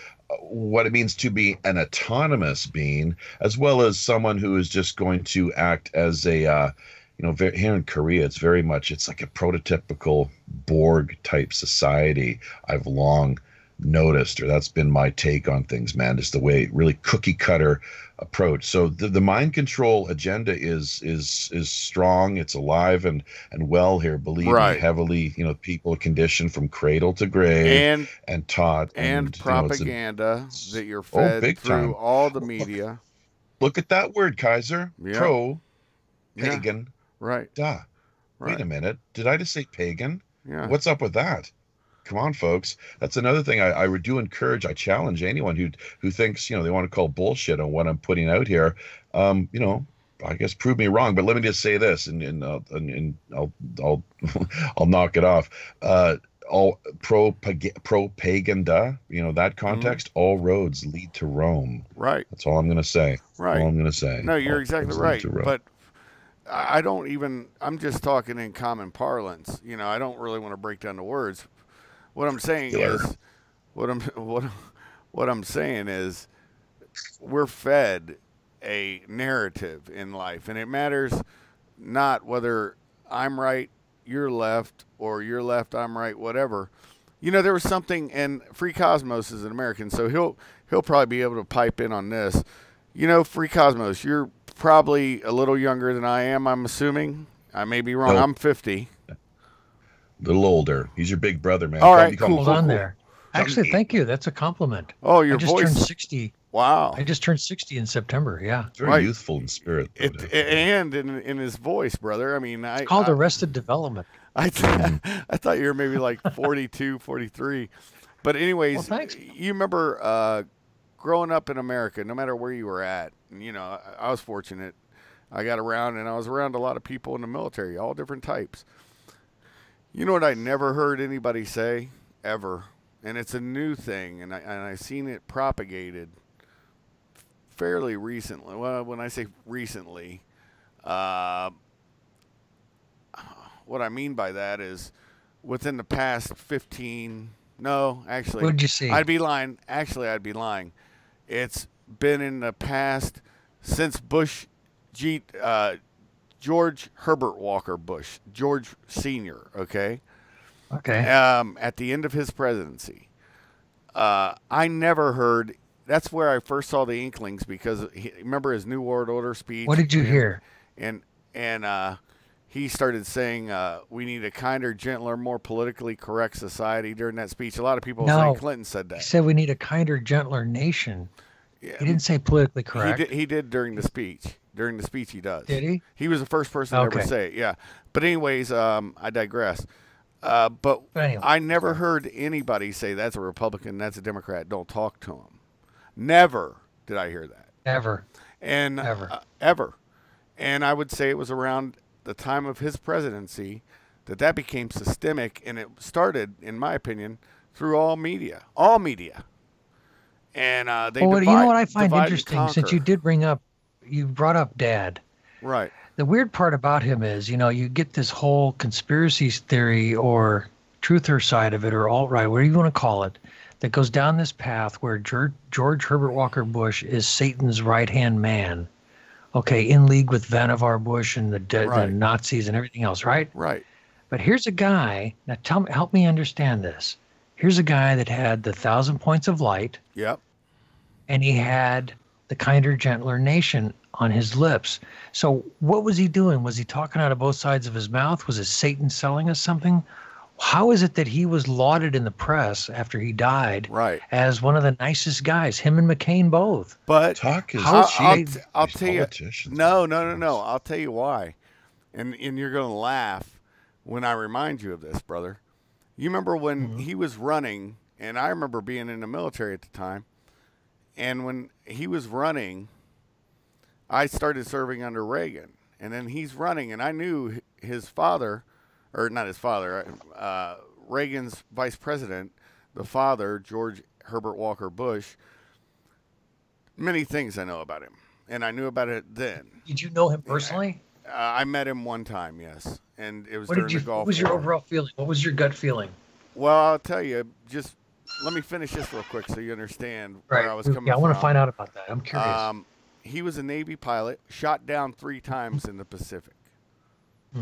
what it means to be an autonomous being, as well as someone who is just going to act as a you know, here in Korea, it's very much, it's like a prototypical Borg type society. I've long noticed, or that's been my take on things, man, just the way, really cookie cutter approach. So the mind control agenda is strong. It's alive and well here. Believe me, heavily, you know, people are conditioned from cradle to grave and taught, and propaganda, you know, that you're fed big through time. all the media. Look at that word, Kaiser. Pagan. Right. Duh. Right. Wait a minute. Did I just say pagan? Yeah. What's up with that? Come on, folks. That's another thing I do encourage. I challenge anyone who thinks, you know, they want to call bullshit on what I'm putting out here. You know, I guess prove me wrong. But let me just say this, and I'll I'll knock it off. All propaganda, you know, that context, all roads lead to Rome. Right. That's all I'm going to say. Right. All I'm going to say. No, you're all exactly right. But I don't even, I'm just talking in common parlance. You know, I don't really want to break down the words. What I'm saying is, what I'm saying is, we're fed a narrative in life, and it matters not whether I'm right, you're left, or you're left, I'm right, whatever. You know, there was something, and Freecosmos is an American, so he'll probably be able to pipe in on this. You know, Freecosmos, you're probably a little younger than I am, I'm assuming. I may be wrong. Nope. I'm 50. A little older. He's your big brother, man. All right, cool. Hold on there. Actually, thank you. That's a compliment. Oh, your I just voice turned 60. Wow. I just turned 60 in September. Yeah. Very youthful in spirit. And in his voice, brother. I mean, it's called Arrested Development. I thought you were maybe like 42, 43. But anyways, well, thanks. You remember growing up in America, no matter where you were at, and, you know, I was fortunate. I got around, and I was around a lot of people in the military, all different types. You know what I never heard anybody say, ever, and it's a new thing, and I seen it propagated fairly recently. Well, when I say recently, what I mean by that is within the past 15. No, actually, what did you see? I'd be lying. Actually, I'd be lying. It's been in the past since Bush, George Herbert Walker Bush, George Sr., okay? Okay. At the end of his presidency. I never heard, that's where I first saw the inklings, because remember his New World Order speech? What did you hear? And he started saying we need a kinder, gentler, more politically correct society during that speech. A lot of people say Clinton said that. He said we need a kinder, gentler nation. Yeah. He didn't say politically correct. He did during the speech. During the speech, he does. Did he? He was the first person to ever say it. Yeah. But anyways, I digress. But anyway, I never heard anybody say that's a Republican, that's a Democrat, don't talk to him. Never did I hear that. Ever. And ever. And I would say it was around the time of his presidency that became systemic, and it started, in my opinion, through all media. All media. And they Well, divide, you know what I find divide and interesting, since conquer. you brought up Dad. Right. The weird part about him is, you get this whole conspiracy theory or truther side of it, or alt-right, whatever you want to call it, that goes down this path where George Herbert Walker Bush is Satan's right-hand man. Okay, in league with Vannevar Bush and the Right. Nazis and everything else, right? Right. But here's a guy, now help me understand this. Here's a guy that had the 1,000 points of light, Yep. and he had the kinder, gentler nation on his lips. So what was he doing? Was he talking out of both sides of his mouth? Was it Satan selling us something? How is it that he was lauded in the press after he died Right. as one of the nicest guys, him and McCain both? But Talk is How- cheap. I'll These tell you. politicians. No. I'll tell you why. And you're going to laugh when I remind you of this, brother. You remember when he was running, and I remember being in the military at the time, and when he was running, I started serving under Reagan. And then he's running, and I knew his father, or not his father, Reagan's vice president, the father, George Herbert Walker Bush. Many things I know about him, and I knew about it then. Did you know him personally? I met him one time, yes, and it was What during did you? the golf. What was your war. overall feeling? What was your gut feeling? Well, I'll tell you. Just let me finish this real quick so you understand where I was coming Yeah, I want to from. find out about that. I'm curious. He was a Navy pilot, shot down 3 times in the Pacific.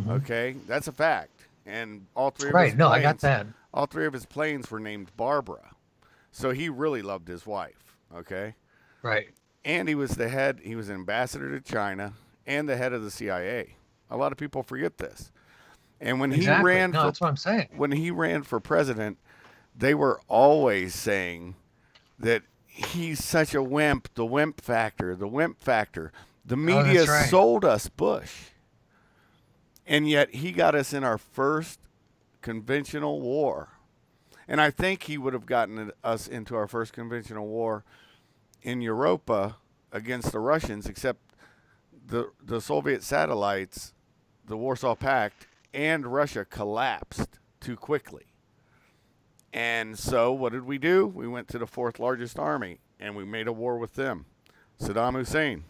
Okay, that's a fact, and all 3 of his Right. No, I got planes- that. All 3 of his planes were named Barbara, so he really loved his wife. Okay. Right. And he was the head, he was ambassador to China and the head of the CIA. A lot of people forget this. And when Exactly. he ran No, for that's what I'm saying. when he ran for president, they were always saying that he's such a wimp, the wimp factor, the wimp factor. The media that's right. sold us Bush. And yet he got us in our first conventional war. And I think he would have gotten us into our first conventional war in Europa against the Russians, except the Soviet satellites, the Warsaw Pact, and Russia collapsed too quickly. And so what did we do? We went to the 4th largest army, and we made a war with them, Saddam Hussein.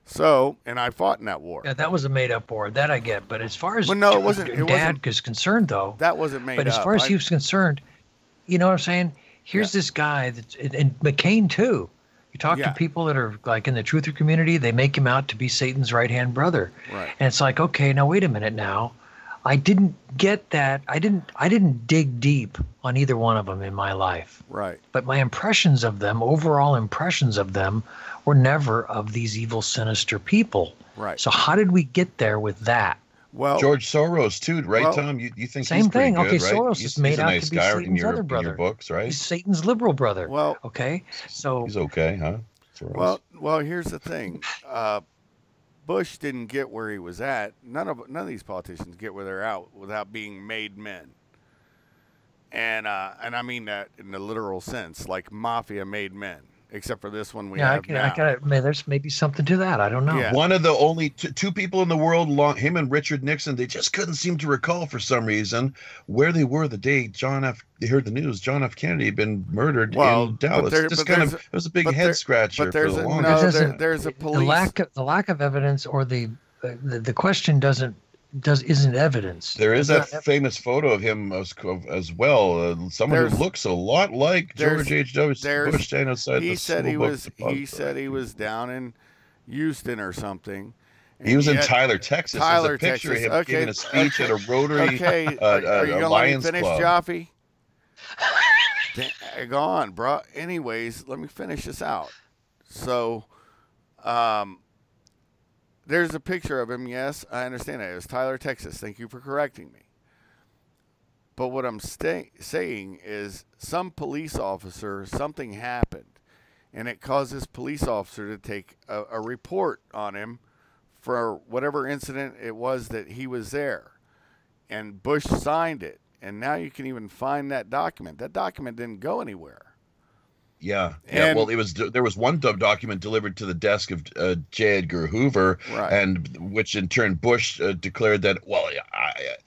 So, and I fought in that war. Yeah, that was a made-up war. That I get. But as far as Well, no, it wasn't- it Dad wasn't- is concerned, though. That wasn't made But as up. far as he was concerned, you know what I'm saying? Here's Yeah. this guy and McCain too. You talk Yeah. to people that are like in the truther community, they make him out to be Satan's right-hand brother. Right. And it's like, okay, now wait a minute now. I didn't get that. I didn't dig deep on either one of them in my life. Right. But my impressions of them, overall impressions of them, were never of these evil, sinister people. Right. So how did we get there with that? Well, George Soros too, right, Well, Tom? You think Same he's pretty thing. good, Okay, right? Soros he's, is made he's a out nice to be guy Satan's in your other brother. books, right? He's Satan's liberal brother. well, Okay, so He's okay, huh? Soros. well. Here's the thing. Bush didn't get where he was at. None of these politicians get where they're at without being made men. And I mean that in the literal sense, like mafia made men. Except for this one we yeah, have now. I got. There's maybe something to that. I don't know. Yeah. One of the only two people in the world, him and Richard Nixon, they just couldn't seem to recall for some reason where they were the day they heard the news. John F. Kennedy had been murdered Well, in but Dallas. there- Just but kind of, there's- it was a big but head there- scratcher but for there's the a- longest. no, Because there's a the police. lack of evidence, or the question isn't evidence. There is It's that not famous photo of him as well. Someone There's- who looks a lot like George H.W. there's- Bush standing outside He the said school he book was. He depository. said he was down in Houston or something. He and was in yet- Tyler, Texas. Tyler, There's a picture Texas. of him Okay, giving a speech at a Rotary Okay, are you gonna let me Lions finish, Club. Japhy? Go on, bro. Anyways, let me finish this out. So, there's a picture of him. Yes, I understand that. It was Tyler, Texas. Thank you for correcting me. But what I'm saying is some police officer, something happened, and it caused this police officer to take a report on him for whatever incident it was that he was there. And Bush signed it. And now you can even find that document. That document didn't go anywhere. Yeah. And- Well, there was one document delivered to the desk of J. Edgar Hoover, Right. and which in turn Bush declared that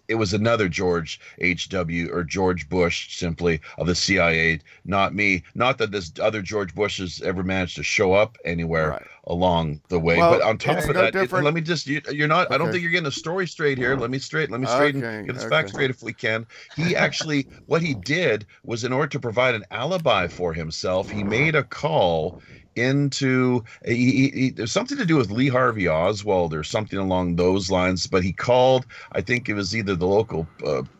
it was another George H.W. or George Bush simply of the CIA, not me. Not that this other George Bush has ever managed to show up anywhere Right. along the way. Well, but on top it's of no that, different. let me just, you're not, I don't Okay. think you're getting a story straight here. Let me straighten, Okay, get this okay. fact straight if we can. He actually, what he did was, in order to provide an alibi for himself, he made a call into there's something to do with Lee Harvey Oswald or something along those lines, but he called, I think it was either the local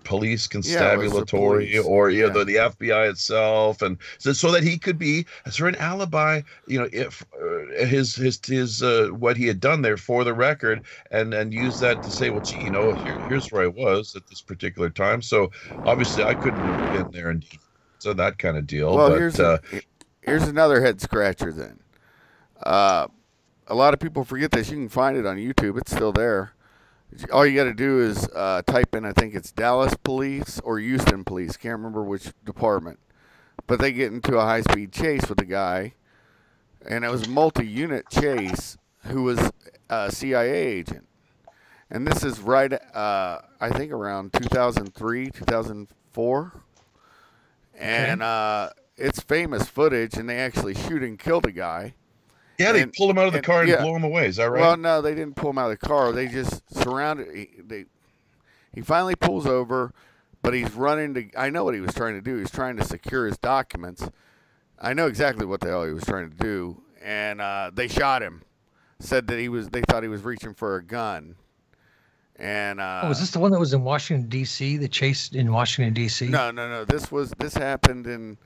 police constabulary or Yeah. the FBI itself, and so that he could be as for an alibi, if his what he had done there for the record, and use that to say, well, gee, here's where I was at this particular time. So obviously I couldn't have been there, and so that kind of deal. Well, but here's another head scratcher then. A lot of people forget this. You can find it on YouTube. It's still there. All you got to do is type in, I think it's Dallas Police or Houston Police. Can't remember which department. But they get into a high-speed chase with a guy, and it was a multi-unit chase who was a CIA agent. And this is right, I think, around 2003, 2004. And it's famous footage, and they actually shoot and kill the guy. Yeah, they pulled him out of the car and blew him away. Is that right? Well, no, they didn't pull him out of the car. They just surrounded. He finally pulls over, but he's running to. I know what he was trying to do. He was trying to secure his documents. I know exactly what the hell he was trying to do, and they shot him. Said that they thought he was reaching for a gun. And was this the one that was in Washington D.C.? The chase in Washington D.C.? No. This happened in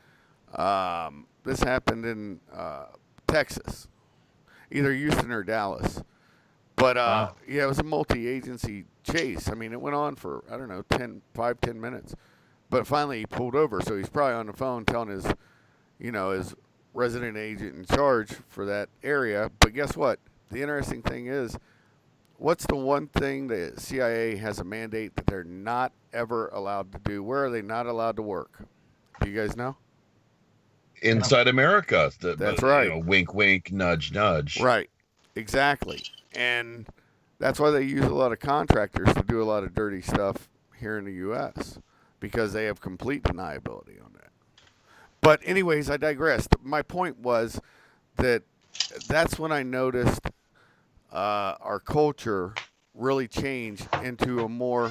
Texas, either Houston or Dallas. But yeah, it was a multi-agency chase. I mean, it went on for, I don't know, 5-10 minutes. But finally he pulled over, so he's probably on the phone telling his resident agent in charge for that area. But guess what? The interesting thing is, what's the one thing the CIA has a mandate that they're not ever allowed to do? Where are they not allowed to work? Do you guys know? Inside America. That's right. Wink, wink, nudge, nudge. Right. Exactly. And that's why they use a lot of contractors to do a lot of dirty stuff here in the U.S. because they have complete deniability on that. But anyways, I digress. My point was that that's when I noticed our culture really changed into a more,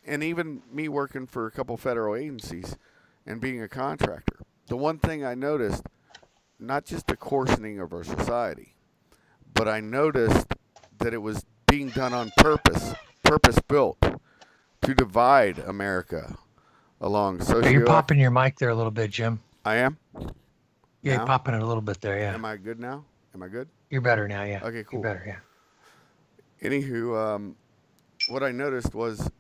and even me working for a couple federal agencies and being a contractor, the one thing I noticed, not just the coarsening of our society, but I noticed that it was being done on purpose built to divide America along socio. You're popping your mic there a little bit, Jim. I am? Yeah, Now? you're popping it a little bit there, yeah. Am I good now? Am I good? You're better now, yeah. Okay, cool. You're better, yeah. Anywho, what I noticed was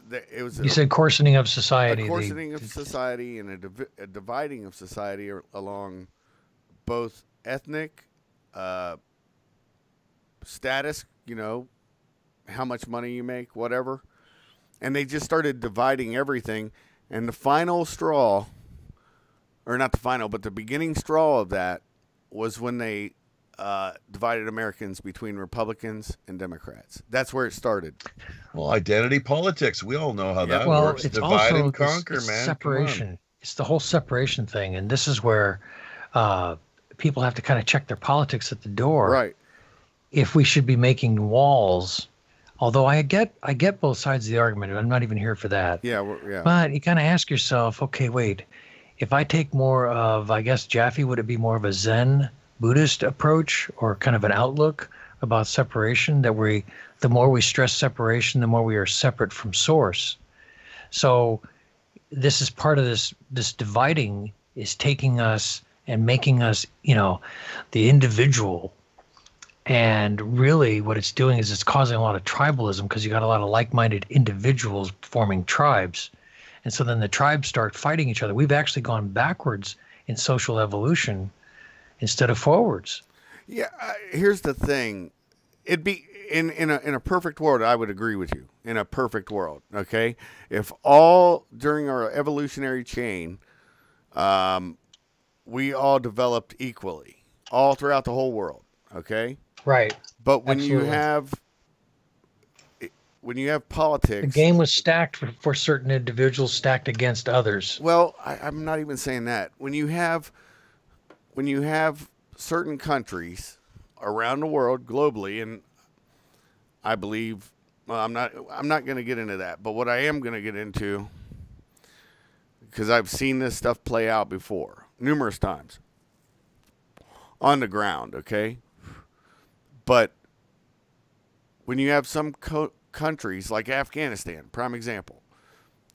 that it was You said coarsening of society. a coarsening of society and a dividing of society along both ethnic, status, how much money you make, whatever. And they just started dividing everything. And the final straw, or not the final, but the beginning straw of that was when they divided Americans between Republicans and Democrats. That's where it started. Well, identity politics. We all know how that works. It's Divide also and conquer, this man. separation. It's the whole separation thing. And this is where people have to kind of check their politics at the door. Right. If we should be making walls. Although I get both sides of the argument. I'm not even here for that. Yeah, yeah. But you kind of ask yourself, okay, wait. If I take more of, I guess, Japhy, would it be more of a Zen Buddhist approach or kind of an outlook about separation, that the more we stress separation, the more we are separate from source. So this is part of this dividing is taking us and making us, the individual. And really what it's doing is it's causing a lot of tribalism because you got a lot of like-minded individuals forming tribes. And so then the tribes start fighting each other. We've actually gone backwards in social evolution instead of forwards. Yeah, here's the thing. It'd be in a perfect world, I would agree with you. In a perfect world, okay? If all during our evolutionary chain, we all developed equally, all throughout the whole world, okay? Right. But when Absolutely. you have when you have The politics, game was stacked for certain individuals, stacked against others. well, I'm not even saying that. When you have certain countries around the world globally, and I believe, well, I'm not going to get into that, but what I am going to get into, because I've seen this stuff play out before numerous times on the ground, okay? But when you have some countries like Afghanistan, prime example,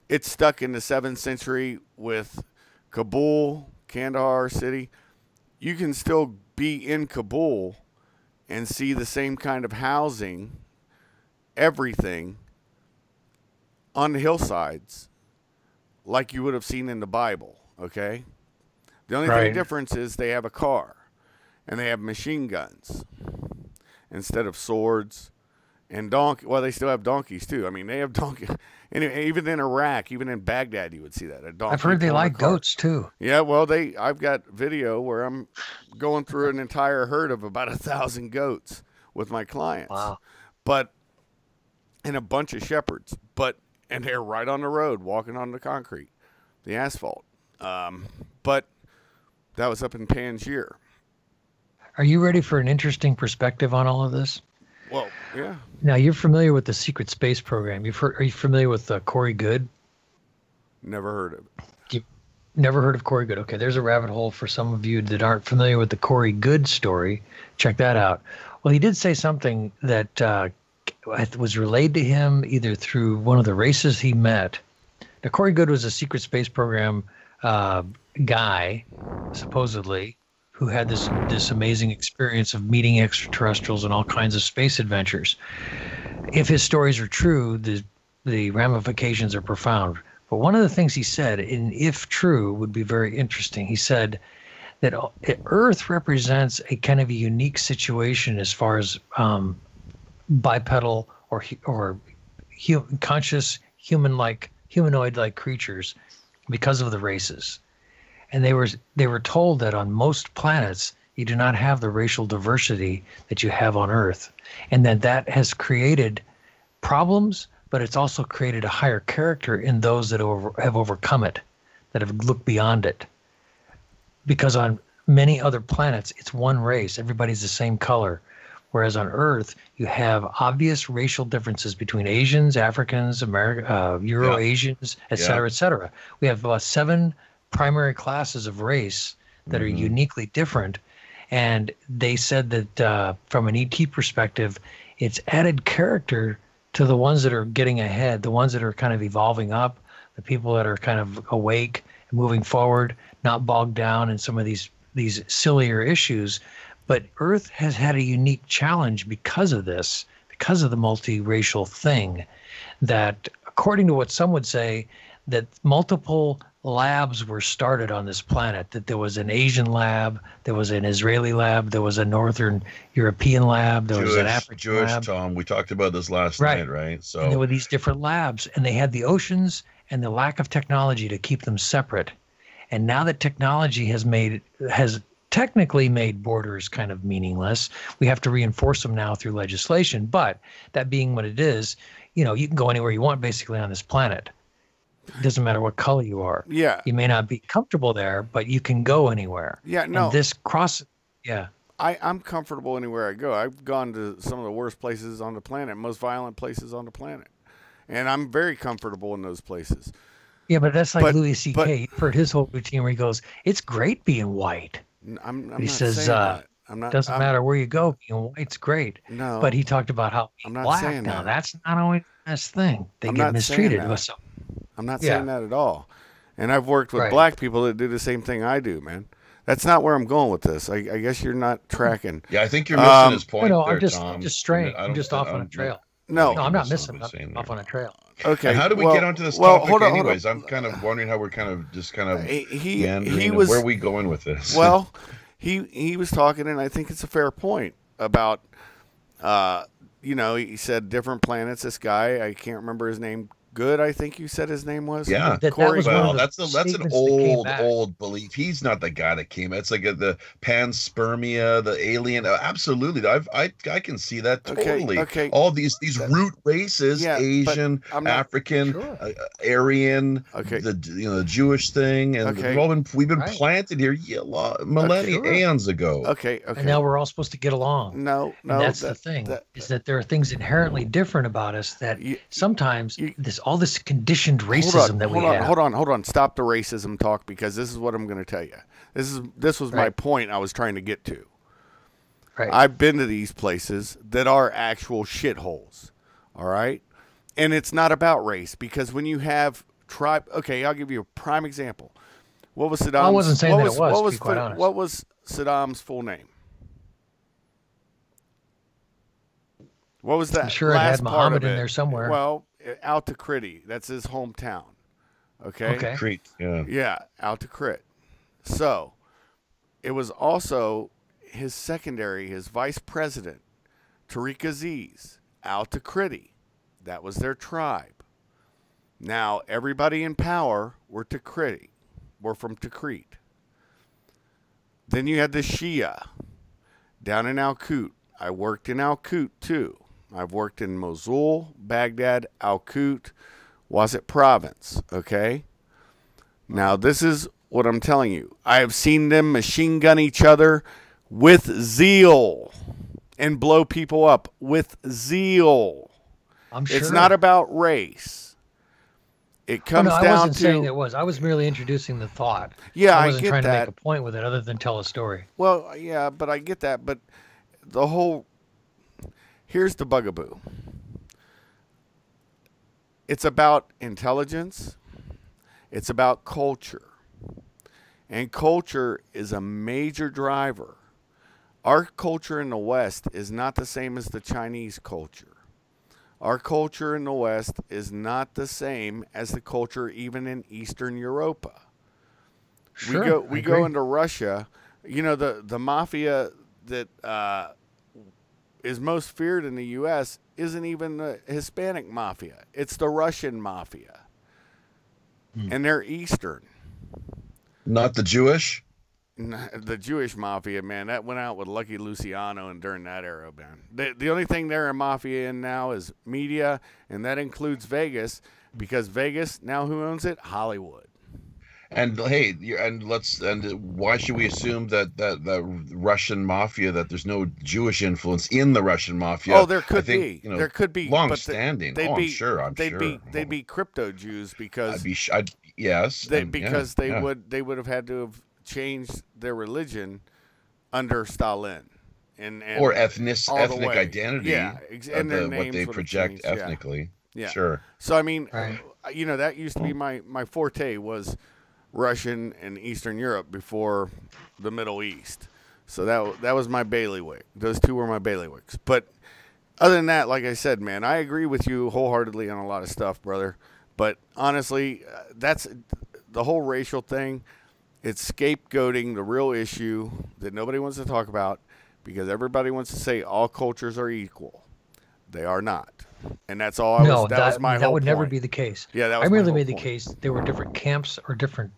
it's stuck in the 7th century with Kabul, Kandahar city. You can still be in Kabul and see the same kind of housing, everything on the hillsides like you would have seen in the Bible, okay? The only thing difference is they have a car and they have machine guns instead of swords and donkey. Well, they still have donkeys too. I mean, they have donkeys. Anyway, even in Iraq, even in Baghdad, you would see that. A donkey. I've heard they like goats too. Yeah, well, I've got video where I'm going through an entire herd of about 1,000 goats with my clients. Wow. But and a bunch of shepherds, and they're right on the road, walking on the concrete, the asphalt. But that was up in Panjshir. Are you ready for an interesting perspective on all of this? Well, yeah. Now, you're familiar with the secret space program. Are you familiar with Corey Goode? Never heard of it. Never heard of Corey Goode. Okay, there's a rabbit hole for some of you that aren't familiar with the Corey Goode story. Check that out. Well, he did say something that was relayed to him either through one of the races he met. Now, Corey Goode was a secret space program guy, supposedly, who had this amazing experience of meeting extraterrestrials and all kinds of space adventures. If his stories are true, the ramifications are profound. But one of the things he said, and if true, would be very interesting. He said that Earth represents a kind of a unique situation as far as bipedal or conscious humanoid-like creatures because of the races. And they were told that on most planets you do not have the racial diversity that you have on Earth, and that has created problems, but it's also created a higher character in those that have overcome it, that have looked beyond it. Because on many other planets, it's one race, everybody's the same color. Whereas on Earth, you have obvious racial differences between Asians, Africans, Euro-Asians, et cetera, et cetera. We have about 7 primary classes of race that are uniquely different. And they said that from an ET perspective, it's added character to the ones that are getting ahead, the ones that are kind of evolving up, the people that are kind of awake and moving forward, not bogged down in some of these sillier issues. But Earth has had a unique challenge because of this, because of the multiracial thing, that according to what some would say, that multiple labs were started on this planet, that there was an Asian lab, there was an Israeli lab, there was a Northern European lab, there was an African lab. Tom, we talked about this last night, right? So and there were these different labs, and they had the oceans and the lack of technology to keep them separate. And now that technology has technically made borders kind of meaningless, we have to reinforce them now through legislation. But that being what it is, you can go anywhere you want basically on this planet. It doesn't matter what color you are. Yeah. You may not be comfortable there, but you can go anywhere. Yeah, no. And I'm comfortable anywhere I go. I've gone to some of the worst places on the planet, most violent places on the planet. And I'm very comfortable in those places. Yeah, but that's like Louis C.K. You've heard his whole routine where he goes, "It's great being white." He says, doesn't matter where you go, being white's great. No. But he talked about how being black, now that's not always the best thing. They get mistreated. I'm not saying that at all. And I've worked with black people that do the same thing I do, man. That's not where I'm going with this. I guess you're not tracking. Yeah, I think you're missing his point Tom. I'm just straying. I'm just off on a trail. No, I'm not missing. I'm off on a trail. Okay. And how do we get onto this topic anyways? I'm kind of wondering how we're kind of where are we going with this? Well, he was talking, and I think it's a fair point about, he said different planets. This guy, I can't remember his name, Good, I think you said his name was. Yeah, That Corey was one well, of the that's an statements that came back. old belief. He's not the guy that came. It's like the panspermia, the alien. Absolutely, I can see that totally. Okay. All these root races, Yeah, but Asian, I'm not- African, Sure. Aryan, Okay. the Jewish thing, and Okay. we've been Right. planted here millennia, Sure. aeons ago. Okay. And now we're all supposed to get along. No. And that's the thing, is that there are things inherently different about us that sometimes all this conditioned racism that we have. Hold on. Stop the racism talk, because this is what I'm going to tell you. This was my point I was trying to get to. Right. I've been to these places that are actual shitholes. All right? And it's not about race, because when you have tribe, okay, I'll give you a prime example. What was Saddam's? I wasn't saying that it was, to be quite honest. What was Saddam's full name? What was that? I'm sure it last had part Muhammad of in it? there somewhere. Well, Al-Takriti, that's his hometown. Okay. Crete, yeah. Yeah, Al-Takrit. So, it was also his secondary, his vice president, Tariq Aziz, Al-Takriti. That was their tribe. Now, everybody in power were Takriti, were from Tikrit. Then you had the Shia down in Al-Qut. I worked in Al-Qut too. I've worked in Mosul, Baghdad, Al-Qut, Wasit province, okay? Now, this is what I'm telling you. I have seen them machine gun each other with zeal and blow people up with zeal. I'm sure. It's not about race. It comes down to... I wasn't saying it was. I was merely introducing the thought. Yeah, I wasn't get trying that. to make a point with it other than tell a story. Well, yeah, but I get that. But the whole... Here's the bugaboo. It's about intelligence. It's about culture. And culture is a major driver. Our culture in the West is not the same as the Chinese culture. Our culture in the West is not the same as the culture even in Eastern Europa. Sure, we go into Russia. You know, the mafia that is most feared in the U.S. isn't even the Hispanic mafia. It's the Russian mafia. And they're Eastern. Not the Jewish? The Jewish mafia, man, that went out with Lucky Luciano and during that era, man. The only thing they're a mafia in now is media, and that includes Vegas, because Vegas, now who owns it? Hollywood. And hey, why should we assume that the Russian mafia, that there's no Jewish influence in the Russian mafia? Oh, there could be. You know, there could be long-standing. I'm sure. They'd be crypto Jews because they would have had to have changed their religion under Stalin and or ethnic way. identity. Yeah, and their names what they would have project changed, ethnically. Yeah. Sure. So I mean, Right. you know, that used to be my forte was Russian and Eastern Europe before the Middle East. So that was my bailiwick. Those two were my bailiwicks. But other than that, like I said, man, I agree with you wholeheartedly on a lot of stuff, brother. But honestly, that's the whole racial thing. It's scapegoating the real issue that nobody wants to talk about because everybody wants to say all cultures are equal. They are not. And that's all that was my whole that would point. never be the case. Yeah, that was I merely my made the whole point. case there were different camps or different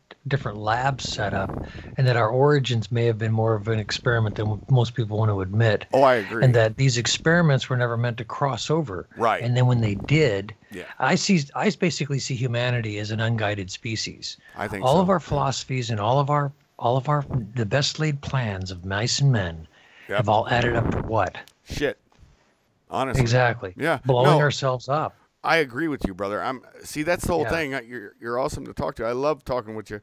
labs set up, and that our origins may have been more of an experiment than most people want to admit. Oh, I agree. And that these experiments were never meant to cross over. Right. And then when they did, Yeah. I basically see humanity as an unguided species. I think all so. of our philosophies and all of our the best laid plans of mice and men Yep. have all added up to what? Shit. Honestly. Exactly. Yeah. Blowing No. ourselves up. I agree with you, brother. See, that's the whole Yeah. thing. You're awesome to talk to. I love talking with you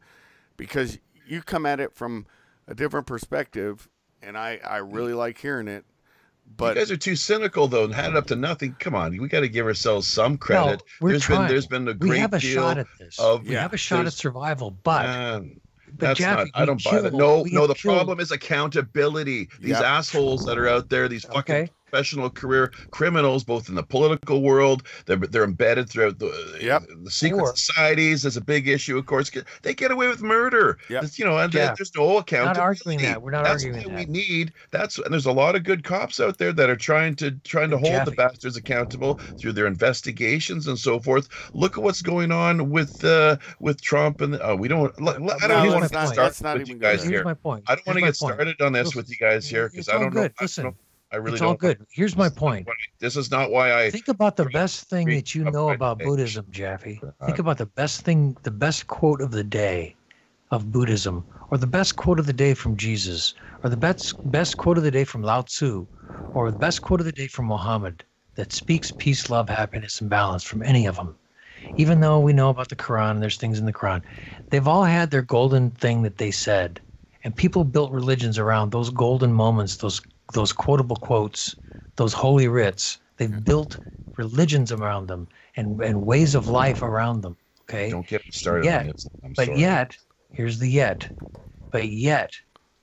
because you come at it from a different perspective, and I really like hearing it. But you guys are too cynical, though, and had it up to nothing. Come on, we got to give ourselves some credit. No, There's been a great we have a deal shot at this. of We have a shot at survival, but that's Japhy, not. I don't buy that. we No. have The killed- problem is accountability. These Yep. assholes that are out there, these fucking Okay. professional career criminals, both in the political world. They're embedded throughout the secret societies. There's a big issue, of course. They get away with murder. Yep. And there's no accountability. Not arguing that. We're not arguing that. We need. And there's a lot of good cops out there that are trying to hold the bastards accountable through their investigations and so forth. Look at what's going on with Trump, and we don't. I don't even want to start with you guys here. My point. I don't want to get started on this with you guys here because I don't know. Listen, I really it's don't. all good. Here's my point. This is not why I think about the best thing that you know about Buddhism, Japhy. Think about the best quote of the day of Buddhism, or the best quote of the day from Jesus, or the best quote of the day from Lao Tzu, or the best quote of the day from Muhammad that speaks peace, love, happiness, and balance from any of them. Even though we know about the Quran, and there's things in the Quran, they've all had their golden thing that they said. And people built religions around those golden moments, those quotable quotes, those holy writs. They've built religions around them and ways of life around them. Okay. Don't get me started on this. Yet, here's the yet. But yet,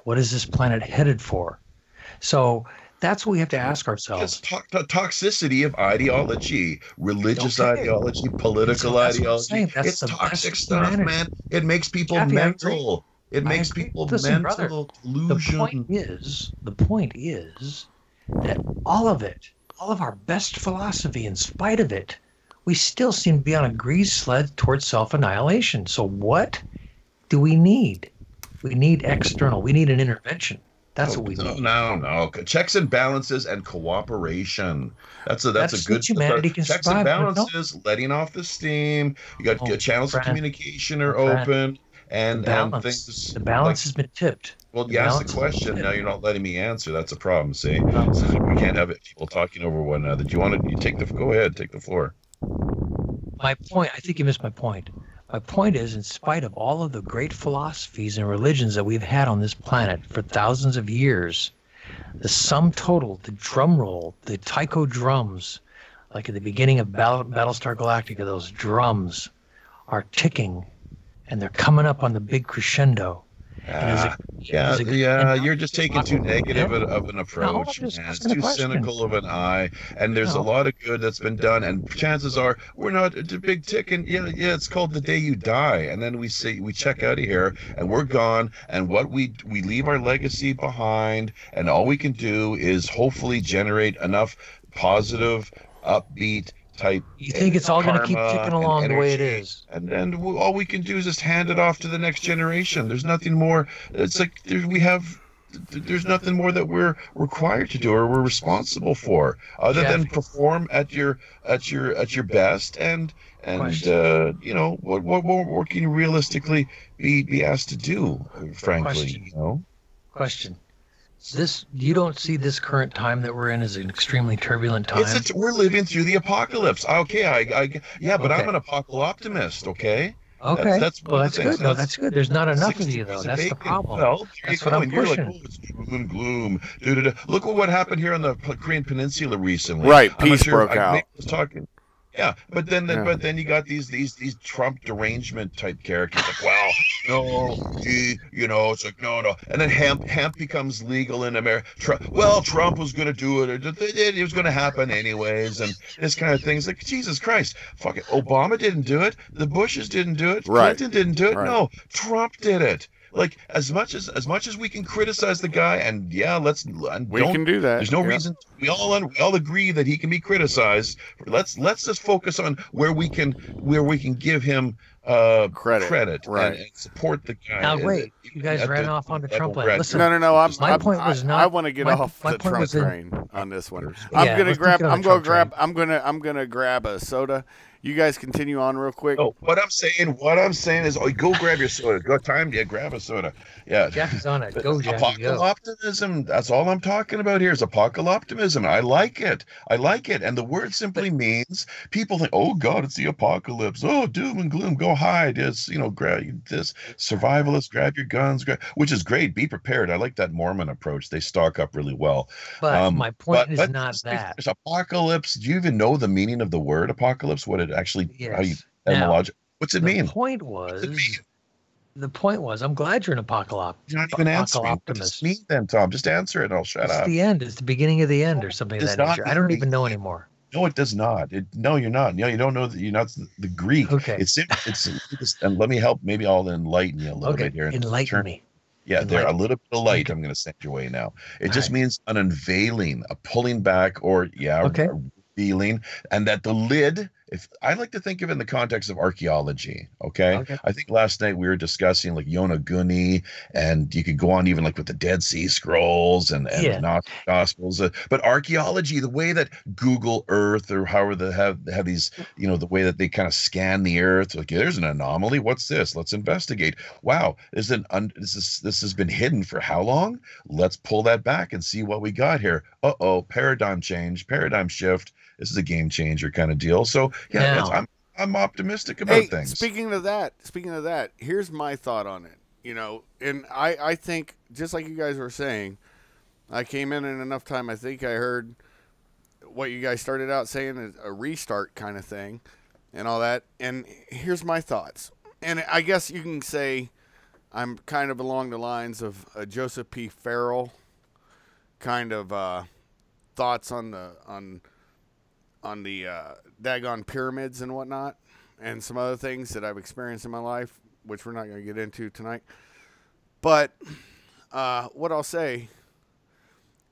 what is this planet headed for? So that's what we have to ask ourselves. It's toxicity of ideology, religious ideology, political ideology. It's toxic stuff, man. It makes people mental. It makes people mental delusion. The point is that all of our best philosophy, in spite of it, we still seem to be on a greased sled towards self-annihilation. So what do we need? We need external. We need an intervention. That's what we need. No. Checks and balances and cooperation. That's a good humanity can checks and balances, letting off the steam. You got channels of communication are open. And things, the balance has been tipped. Well, you asked the question. Now you're not letting me answer. That's a problem. See, so we can't have people talking over one another. Do you want to? Go ahead, take the floor. My point. I think you missed my point. My point is, in spite of all of the great philosophies and religions that we've had on this planet for thousands of years, the sum total, the drum roll, the taiko drums, like at the beginning of Battlestar Galactica, those drums are ticking. And they're coming up on the big crescendo. You're just taking too negative of an approach. It's too cynical of an eye. And there's a lot of good that's been done. And chances are we're not a big tick. And it's called the day you die. And then we check out of here and we're gone. And what we leave our legacy behind. And all we can do is hopefully generate enough positive, upbeat type. You think it's all going to keep ticking along the way it is, and then all we can do is just hand it off to the next generation. There's nothing more. It's like there's nothing more that we're required to do or we're responsible for, other than perform at your best and what we can realistically be asked to do. Frankly, Question. You don't see this current time that we're in as an extremely turbulent time? We're living through the apocalypse. Okay, but I'm an apocalyptimist, okay? Okay, that's good. No, that's good. There's not enough of you, though. That's the problem. Well, that's what I'm pushing. You're like, it's doom and gloom. Look at what happened here on the Korean Peninsula recently. Right, peace broke out. Yeah, but then you got these Trump derangement type characters like, well, no, it's like no, and then hemp becomes legal in America. Trump was going to do it, it was going to happen anyways, and this kind of thing. It's like, Jesus Christ, fuck it, Obama didn't do it, the Bushes didn't do it, Clinton didn't do it, no, Trump did it. Like as much as we can criticize the guy, and we can do that. There's no reason. We all agree that he can be criticized. Let's just focus on where we can give him credit and support the guy. Now wait, you guys ran off onto Trump. Listen, no. My point was not. I want to get off the Trump train on this one. I'm gonna grab a soda. You guys continue on real quick. Oh, what I'm saying is, go grab your soda. Go grab a soda. Yeah. Jack's on it. Go, Jack. Apocalyptimism. That's all I'm talking about here is apocalyptimism. I like it. And the word simply means people think, oh God, it's the apocalypse. Oh, doom and gloom. Go hide. It's grab this survivalist. Grab your guns. Which is great. Be prepared. I like that Mormon approach. They stock up really well. But my point is not that. There's apocalypse. Do you even know the meaning of the word apocalypse? What it actually? Yes. How you etymological? What's it mean? The point was the point was, I'm glad you're an You're not even answering. What does apocalyptimist. it mean then, Tom? Just answer it and I'll shut It's up. the end. It's the beginning of the end, or something of Does that not nature. I don't mean even know anymore. No, it does not. No, you're not. No, you don't know that you're not the Greek. Okay. And let me help. Maybe I'll enlighten you a little Okay. bit here. Enlighten me. Yeah, there a Enlighten. little bit of light Okay. I'm going to send your way now. It All just right. means an unveiling, a pulling back, or Okay. a revealing, and that the lid. If I like to think of it in the context of archaeology, okay? Okay. I think last night we were discussing like Yonaguni, and you could go on even like with the Dead Sea Scrolls and the Yeah. Gnostic Gospels. But archaeology, the way that Google Earth or however they have these, the way that they kind of scan the Earth, like there's an anomaly. What's this? Let's investigate. Wow, this has been hidden for how long? Let's pull that back and see what we got here. Paradigm change, paradigm shift. This is a game changer kind of deal. So yeah, Now, I'm optimistic about things. Speaking of that, here's my thought on it. And I think just like you guys were saying, I came in enough time. I think I heard what you guys started out saying is a restart kind of thing, and all that. And here's my thoughts. And I guess you can say I'm kind of along the lines of a Joseph P. Farrell kind of thoughts on the daggone pyramids and whatnot, and some other things that I've experienced in my life, which we're not going to get into tonight. But what I'll say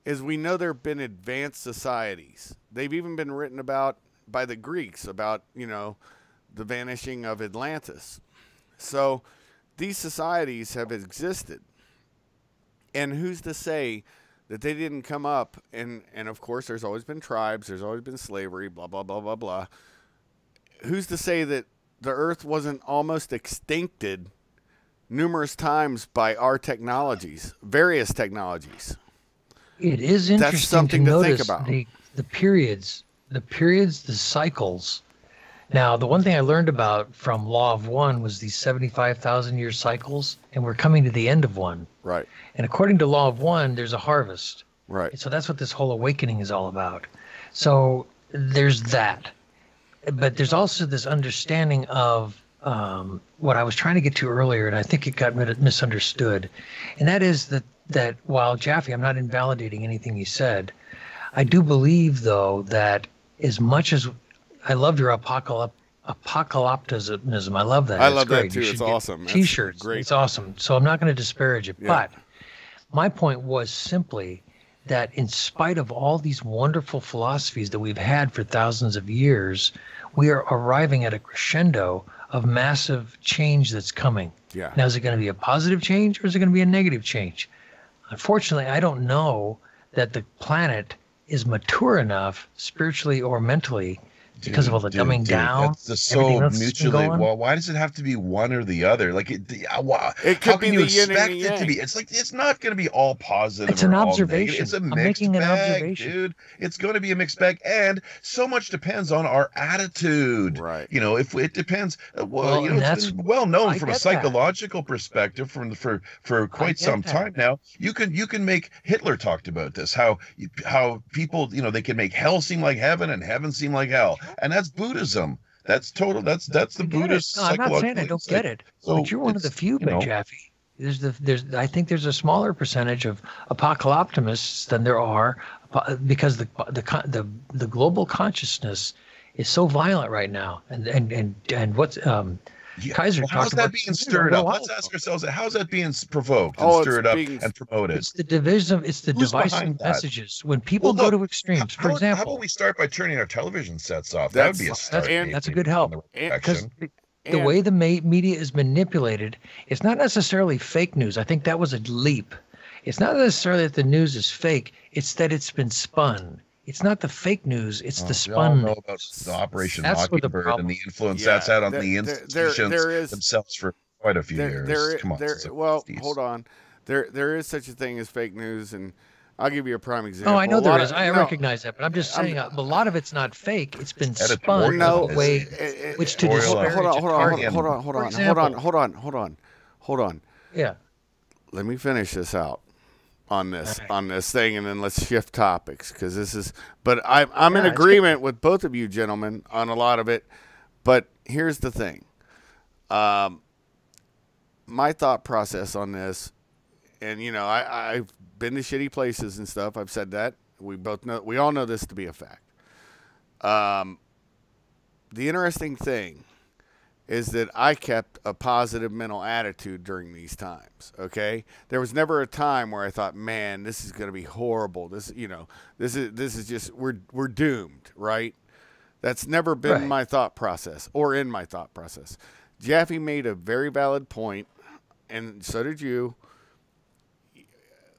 is we know there have been advanced societies. They've even been written about by the Greeks about, the vanishing of Atlantis. So these societies have existed. And who's to say that they didn't come up, and of course there's always been tribes, there's always been slavery, blah, blah, blah, blah, blah. Who's to say that the earth wasn't almost extincted numerous times by our technologies, various technologies? it is interesting That's something to think notice about. the periods, the cycles. Now, the one thing I learned about from Law of One was these 75,000-year cycles, and we're coming to the end of one. Right, And according to Law of One, there's a harvest. right. So that's what this whole awakening is all about. So there's that. But there's also this understanding of what I was trying to get to earlier, and I think it got misunderstood. And that is that while Japhy, I'm not invalidating anything you said, I do believe, though, that as much as I love your apocalypticism, I love that. I It's love that great. too. You It's should get awesome. That's T-shirts. great. It's awesome. So I'm not going to disparage it. Yeah. But my point was simply that in spite of all these wonderful philosophies that we've had for thousands of years, we are arriving at a crescendo of massive change that's coming. Yeah. Now, is it going to be a positive change or is it going to be a negative change? Unfortunately, I don't know that the planet is mature enough spiritually or mentally because of all the dumbing down. That's just everything so else that's been mutually. going. Well, why does it have to be one or the other? Like, It how could be can you the yin and expect the it to be? yang. It's like it's not going to be all positive. It's an or all observation. negative. It's a I'm mixed making an bag, observation. dude. It's going to be a mixed bag, and so much depends on our attitude. Right. If it depends. Well, and it's that's- been well known I from a get that. psychological perspective for quite get some that. time now. You can make Hitler talked about this. How people they can make hell seem like heaven and heaven seem like hell, and that's Buddhism. That's total. That's the I get it. Buddhist. No, I'm not saying I don't get it, So but you're one of the it's, few, Japhy. I think there's a smaller percentage of apocalyptimists than there are because the global consciousness is so violent right now, and what's Kaiser how's talked that about being stirred up? Let's ask ourselves how's that being provoked and Oh, stirred it's up being- and promoted. It's the division. It's the Who's divisive behind that? messages. When people Well, go look, to extremes, how for about example, we start by turning our television sets off? That would be a start. that's a good help. in the And- right because direction. the way the media is manipulated, it's not necessarily fake news. I think that was a leap. It's not necessarily that the news is fake. It's that it's been spun. It's not the fake news. It's the We all spun know news. about the Operation That's where the Mockingbird problem- and the influence Yeah, that's had on there- the there- institutions there is- themselves for quite a few years. Come on, since the well, 50s. hold on. There is such a thing as fake news, and I'll give you a prime example. Oh, I know A there lot is. of- I no, recognize that, but I'm just saying a lot of it's not fake. It's been spun editorial. in a way it- which to Hold on, disparage hold on, a hold on, target. hold on, For hold example. on. Yeah. Let me finish this out on this All right. on this thing, and then let's shift topics because this is. But I'm in Yeah, it's agreement with both of you gentlemen on a lot of it. But here's the thing. my thought process on this, and you know, I've been to shitty places and stuff. I've said that. We all know this to be a fact. The interesting thing is that I kept a positive mental attitude during these times. Okay, there was never a time where I thought, "Man, this is going to be horrible. This is just we're doomed." Right? That's never been my thought process or in my thought process. Japhy made a very valid point, and so did you.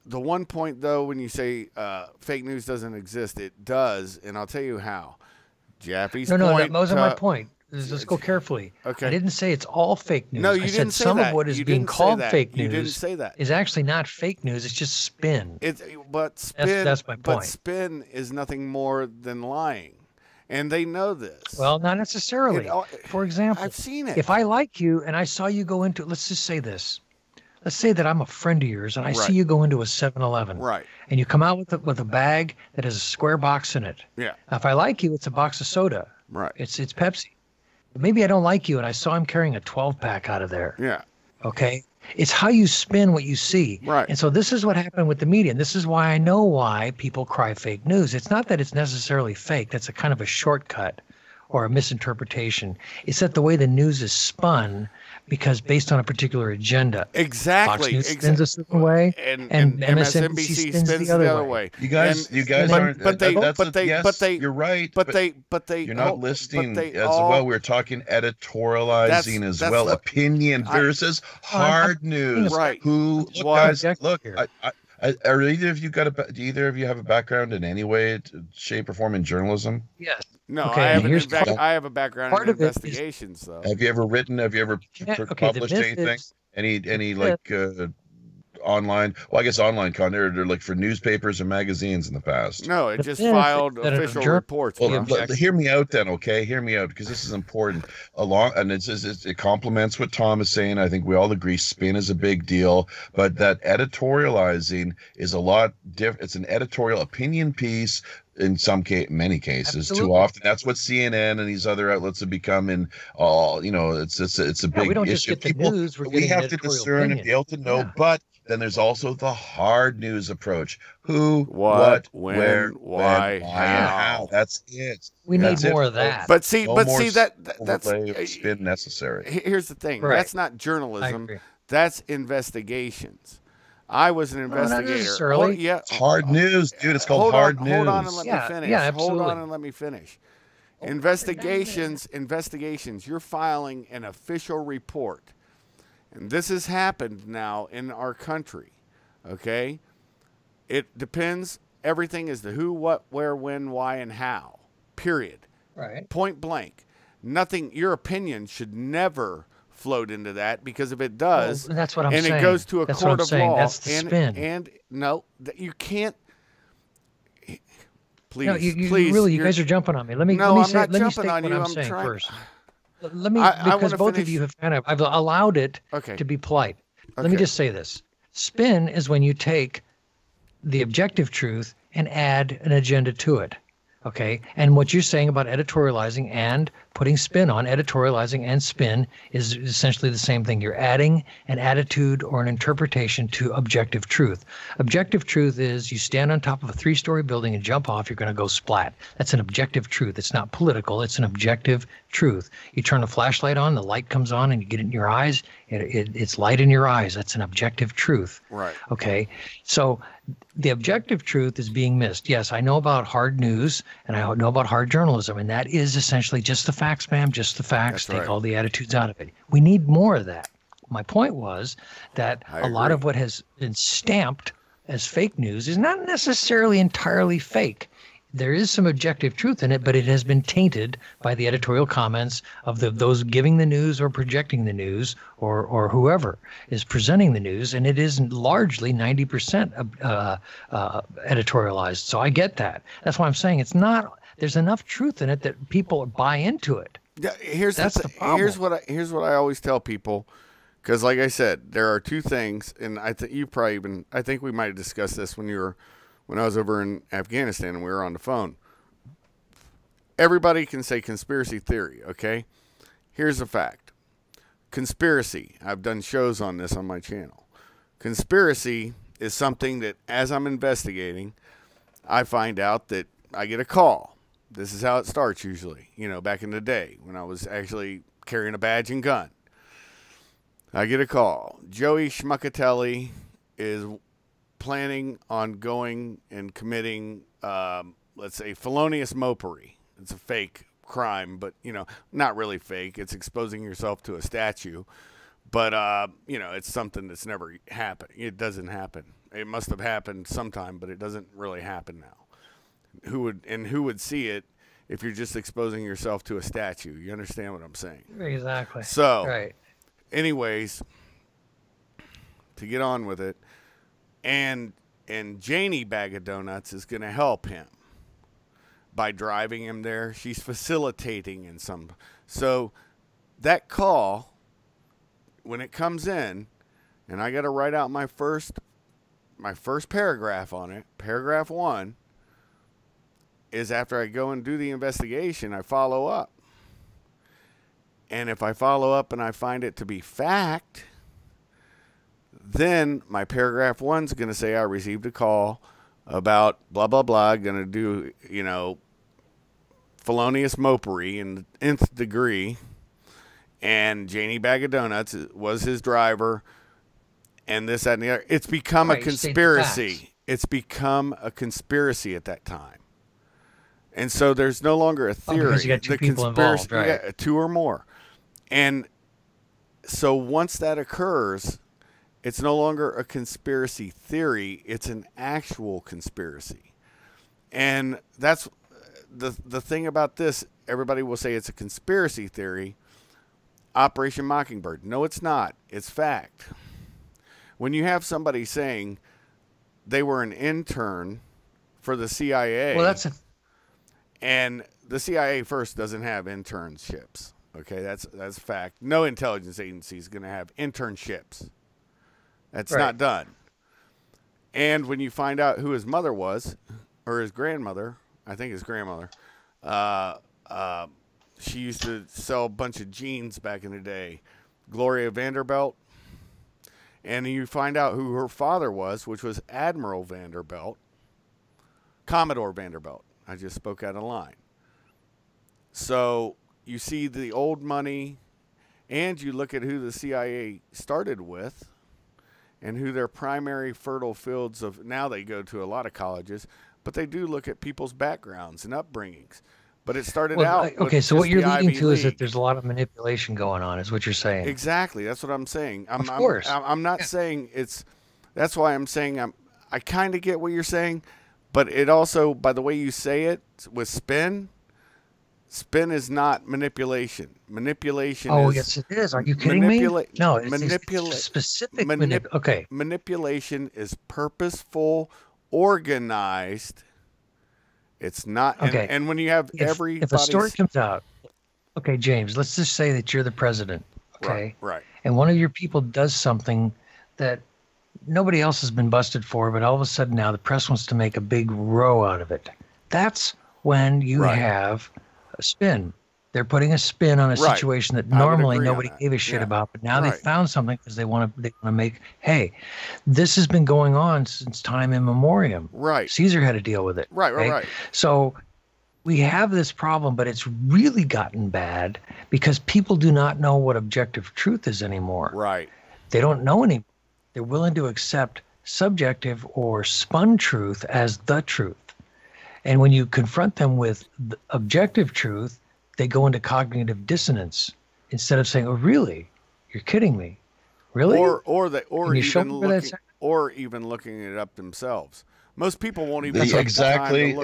The one point, though, when you say fake news doesn't exist, it does, and I'll tell you how. Japhy's point. No, that wasn't my point. Let's go carefully. Okay. I didn't say it's all fake news. No, you I didn't said say some that. of what is You being didn't say called that. fake You news didn't say that. is actually not fake news. It's just spin. But spin. That's my point. But spin is nothing more than lying, and they know this. Well, not necessarily. For example, I've seen it. If I like you and I saw you go into, let's just say this. Let's say that I'm a friend of yours and I see you go into a 7-Eleven. Right. And you come out with a bag that has a square box in it. Yeah. If I like you, it's a box of soda. Right. It's Pepsi. Maybe I don't like you and I saw him carrying a 12-pack out of there. Yeah. Okay. It's how you spin what you see. Right. And so this is what happened with the media. And this is why I know why people cry fake news. It's not that it's necessarily fake. That's a kind of a shortcut or a misinterpretation. It's that the way the news is spun because based on a particular agenda. Exactly. Fox News spins a certain way, and MSNBC spins the other way. You guys aren't. You're right. But you're not listening as well. We're talking editorializing as well. Opinion versus hard news. Right. Look. Are either of you do either of you have a background in any way, shape, or form in journalism? Yes. No, okay, I have a background in investigations, though. Have you ever written? Have you ever published anything? Any like online? Well, I guess online content or like for newspapers or magazines in the past. No, it just filed official reports. Well, hear me out then, okay? Hear me out because this is important. It complements what Tom is saying. I think we all agree spin is a big deal, but that editorializing is a lot different. It's an editorial opinion piece. In many cases, Absolutely. Too often. That's what CNN and these other outlets have become. In all, it's a big we don't issue. Just get the news, we have to discern and be able to know. But then there's also the hard news approach. Who, what, when, where, why, how. That's it. We need more of that. But see, that's spin necessary. Here's the thing. Right. That's not journalism. That's investigations. I was an investigator. Not necessarily. It's hard news, dude. It's called hard news. Hold on and let me finish. Yeah, absolutely. Hold on and let me finish. Investigations. You're filing an official report. And this has happened now in our country. Okay? It depends. Everything is the who, what, where, when, why, and how. Period. Right. Point blank. Nothing, your opinion should never float into that, because if it does, well, that's what I'm saying. And it goes to a court of law, that's the spin. And no, you can't. Please, no, you please, really, you guys are jumping on me. Let me state what I'm saying first. Let me, because both of you have I've allowed it to be polite. Let me just say this. Spin is when you take the objective truth and add an agenda to it. Okay. And what you're saying about editorializing and putting spin on, editorializing and spin is essentially the same thing. You're adding an attitude or an interpretation to objective truth. Objective truth is you stand on top of a 3-story building and jump off, you're going to go splat. That's an objective truth. It's not political. It's an objective truth. You turn a flashlight on, the light comes on, and you get it in your eyes. It's light in your eyes. That's an objective truth. Right. Okay. So the objective truth is being missed. Yes, I know about hard news and I know about hard journalism, and that is essentially just the facts, ma'am, just the facts. Take all the attitudes out of it. We need more of that. My point was that a lot of what has been stamped as fake news is not necessarily entirely fake. There is some objective truth in it, but it has been tainted by the editorial comments of those giving the news or projecting the news, or whoever is presenting the news, and it is largely 90% editorialized. So I get that. That's why I'm saying it's not. There's enough truth in it that people buy into it. Yeah, here's the problem. Here's what I always tell people, because like I said, there are two things, and I think we might have discussed this when I was over in Afghanistan and we were on the phone. Everybody can say conspiracy theory, okay? Here's the fact. conspiracy. I've done shows on this on my channel. Conspiracy is something that, as I'm investigating, I find out that I get a call. This is how it starts usually, you know, back in the day when I was actually carrying a badge and gun. I get a call. Joey Schmuckatelli is planning on going and committing, let's say, felonious mopery. It's a fake crime, but, you know, not really fake. It's exposing yourself to a statue. But, you know, it's something that's never happened. It doesn't happen. It must have happened sometime, but it doesn't really happen now. Who would see it if you're just exposing yourself to a statue? You understand what I'm saying? Exactly. So, right. Anyways, to get on with it, and Janie Bag of Donuts is going to help him by driving him there. She's facilitating in some. So that call, when it comes in, and I got to write out my first paragraph on it. Paragraph 1 is after I go and do the investigation, I follow up. And if I follow up and I find it to be fact, then my paragraph 1's going to say I received a call about blah, blah, blah, going to do, you know, felonious mopery in the nth degree. And Janie Bag of Donuts was his driver. And this, that, and the other. It's become a conspiracy. It's become a conspiracy at that time. And so there's no longer a theory. Because you got two people involved, right? Yeah, 2 or more. And so once that occurs, it's no longer a conspiracy theory. It's an actual conspiracy. And that's the thing about this. Everybody will say it's a conspiracy theory. Operation Mockingbird. No, it's not. It's fact. When you have somebody saying they were an intern for the CIA. Well, that's and the CIA first doesn't have internships. Okay, that's fact. No intelligence agency is going to have internships. That's not done. And when you find out who his mother was, or his grandmother, I think his grandmother, she used to sell a bunch of jeans back in the day, Gloria Vanderbilt. And you find out who her father was, which was Admiral Vanderbilt, Commodore Vanderbilt. I just spoke out of line. So you see the old money, and you look at who the CIA started with and who their primary fertile fields of, now they go to a lot of colleges, but they do look at people's backgrounds and upbringings. But it started out okay, so what you're leading to is that League. there's a lot of manipulation going on, is what you're saying. Exactly. That's what I'm saying. Of course. I'm not saying it's, that's why I'm saying I kind of get what you're saying, but it also, by the way you say it, with spin is not manipulation. Manipulation is... Oh, yes, it is. Are you kidding me? No, it's specific okay. Manipulation is purposeful, organized. It's not... Okay. And when you have if a story comes out... Okay, James, let's just say that you're the president, okay? Right. And one of your people does something that nobody else has been busted for, but all of a sudden now the press wants to make a big row out of it. That's when you have a spin. They're putting a spin on a situation that normally nobody gave a shit about, but now they found something because they want to make, hey, this has been going on since time immemorial. Right. Caesar had to deal with it. Right. So we have this problem, but it's really gotten bad because people do not know what objective truth is anymore. Right. They don't know anymore. They're willing to accept subjective or spun truth as the truth. And when you confront them with the objective truth, they go into cognitive dissonance instead of saying, "Oh, really? You're kidding me? Really?" Or even looking it up themselves. Most people won't even exactly,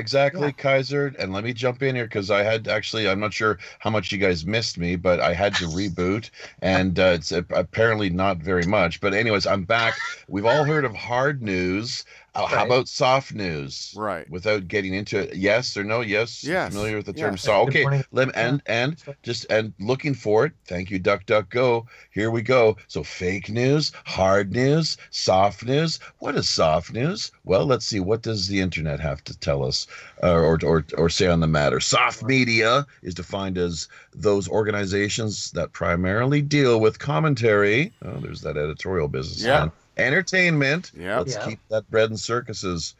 Kaiser. And let me jump in here because I had I'm not sure how much you guys missed me, but I had to reboot, and it's apparently not very much. But anyways, I'm back. We've all heard of hard news. How about soft news? Right. Without getting into it, yes or no? Yes. Yes. Familiar with the term Yes. soft? Good Okay. morning. And looking for it. Thank you, DuckDuckGo. Here we go. So fake news, hard news, soft news. What is soft news? Well, let's see. What does the internet have to tell us, or say on the matter? Soft media is defined as those organizations that primarily deal with commentary. Oh, there's that editorial business. Yeah. Again. Entertainment. Yeah. Let's keep that bread and circuses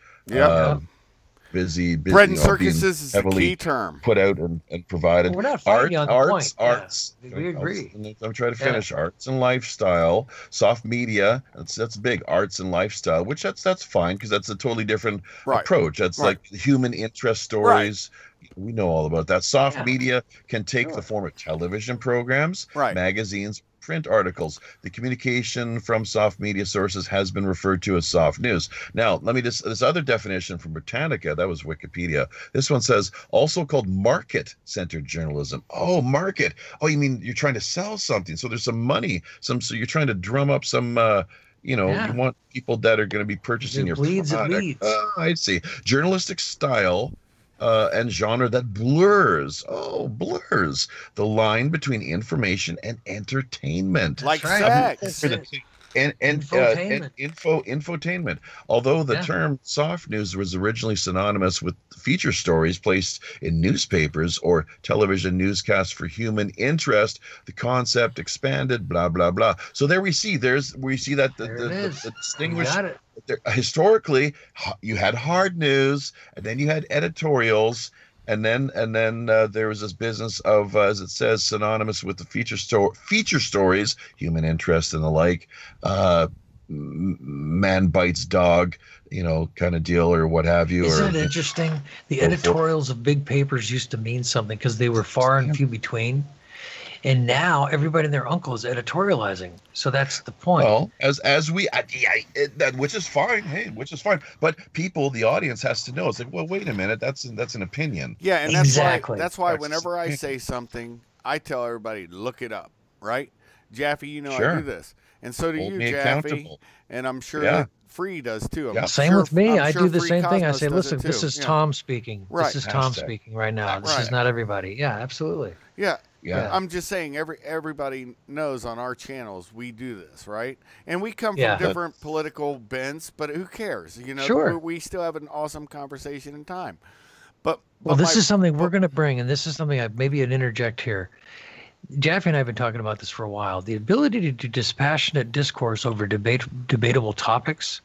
busy. Bread and you know, circuses is the key term. Put out and provided. We're not fighting on the point. Arts. Yeah, we agree. I'm trying to finish. Arts and lifestyle. Soft media. That's big. Arts and lifestyle, which that's fine because that's a totally different approach. That's like human interest stories. We know all about that. Soft media can take the form of television programs, magazines, print articles. The communication from soft media sources has been referred to as soft news. Now, let me just, this other definition from Britannica, that was Wikipedia. This one says, also called market-centered journalism. Oh, market. Oh, you mean you're trying to sell something. So there's some money. So you're trying to drum up some, you want people that are going to be purchasing your product. I see. Journalistic style and genre that blurs the line between information and entertainment, like sex and infotainment. Although the term soft news was originally synonymous with feature stories placed in newspapers or television newscasts for human interest, the concept expanded. Blah blah blah. So there we see that the distinguished. Historically, you had hard news, and then you had editorials, and then there was this business of, as it says, synonymous with the feature stories, human interest and the like, man bites dog, kind of deal or what have you. Isn't it interesting? The editorials of big papers used to mean something because they were far and few between. And now everybody and their uncle is editorializing. So that's the point. Well, as we, which is fine. Hey, which is fine. But the audience has to know. It's like, well, wait a minute. That's an opinion. Yeah, and that's why whenever I say something, I tell everybody, look it up, right? Japhy, I do this. And so do you, Japhy. And I'm sure that Free does too. Same with me. I do the same thing. I say, listen, this is Tom speaking. Right. This is Tom speaking right now. This is not everybody. Yeah, absolutely. Yeah. I'm just saying everybody knows on our channels we do this, right? And we come from different political bents, but who cares? Sure. We still have an awesome conversation and time. Well, this is something we're going to bring, and this is something maybe an interject here. Japhy and I have been talking about this for a while. The ability to do dispassionate discourse over debatable topics,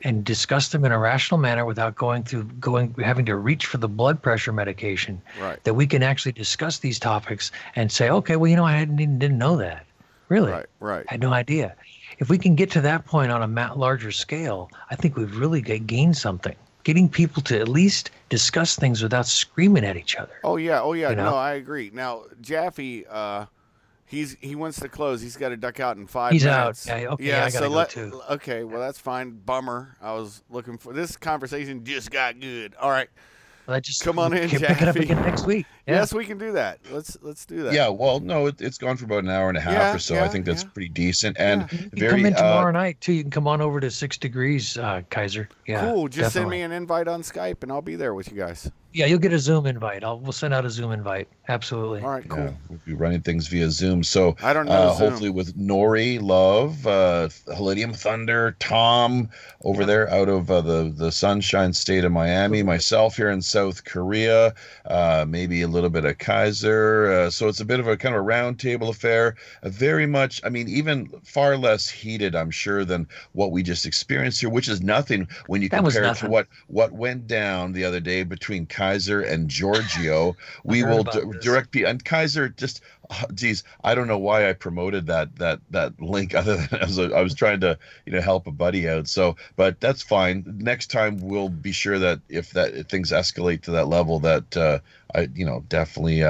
and discuss them in a rational manner without having to reach for the blood pressure medication. Right. That we can actually discuss these topics and say, okay, well, I didn't know that. Really. Right. I had no idea. If we can get to that point on a larger scale, I think we've really gained something. Getting people to at least discuss things without screaming at each other. Oh yeah. No, I agree. Now, Japhy, he wants to close. He's got to duck out in 5 minutes. He's out. Okay, I gotta go too. Okay, well that's fine. Bummer. I was looking for this conversation. Just got good. All right. Well, come on in, Japhy. Pick it up again next week. Yeah. Yes, we can do that. Let's do that. Yeah. Well, no, it's gone for about an hour and a half or so. I think that's pretty decent. And you can come in tomorrow night too. You can come on over to 6 Degrees, Kaiser. Yeah. Cool. Just send me an invite on Skype, and I'll be there with you guys. Yeah, you'll get a Zoom invite. We'll send out a Zoom invite. Absolutely. All right, cool. Yeah, we'll be running things via Zoom. So I don't know. Hopefully with Nori, Love, Helidium Thunder, Tom over there out of the Sunshine State of Miami, myself here in South Korea, maybe a little bit of Kaiser. So it's a bit of a kind of a round table affair. Very much, even far less heated, I'm sure, than what we just experienced here, which is nothing when you compare it to what went down the other day between Kaiser and Giorgio. We will direct people, and Kaiser just, geez, I don't know why I promoted that link other than I was trying to help a buddy out. So, but that's fine. Next time we'll be sure that if things escalate to that level, that I definitely.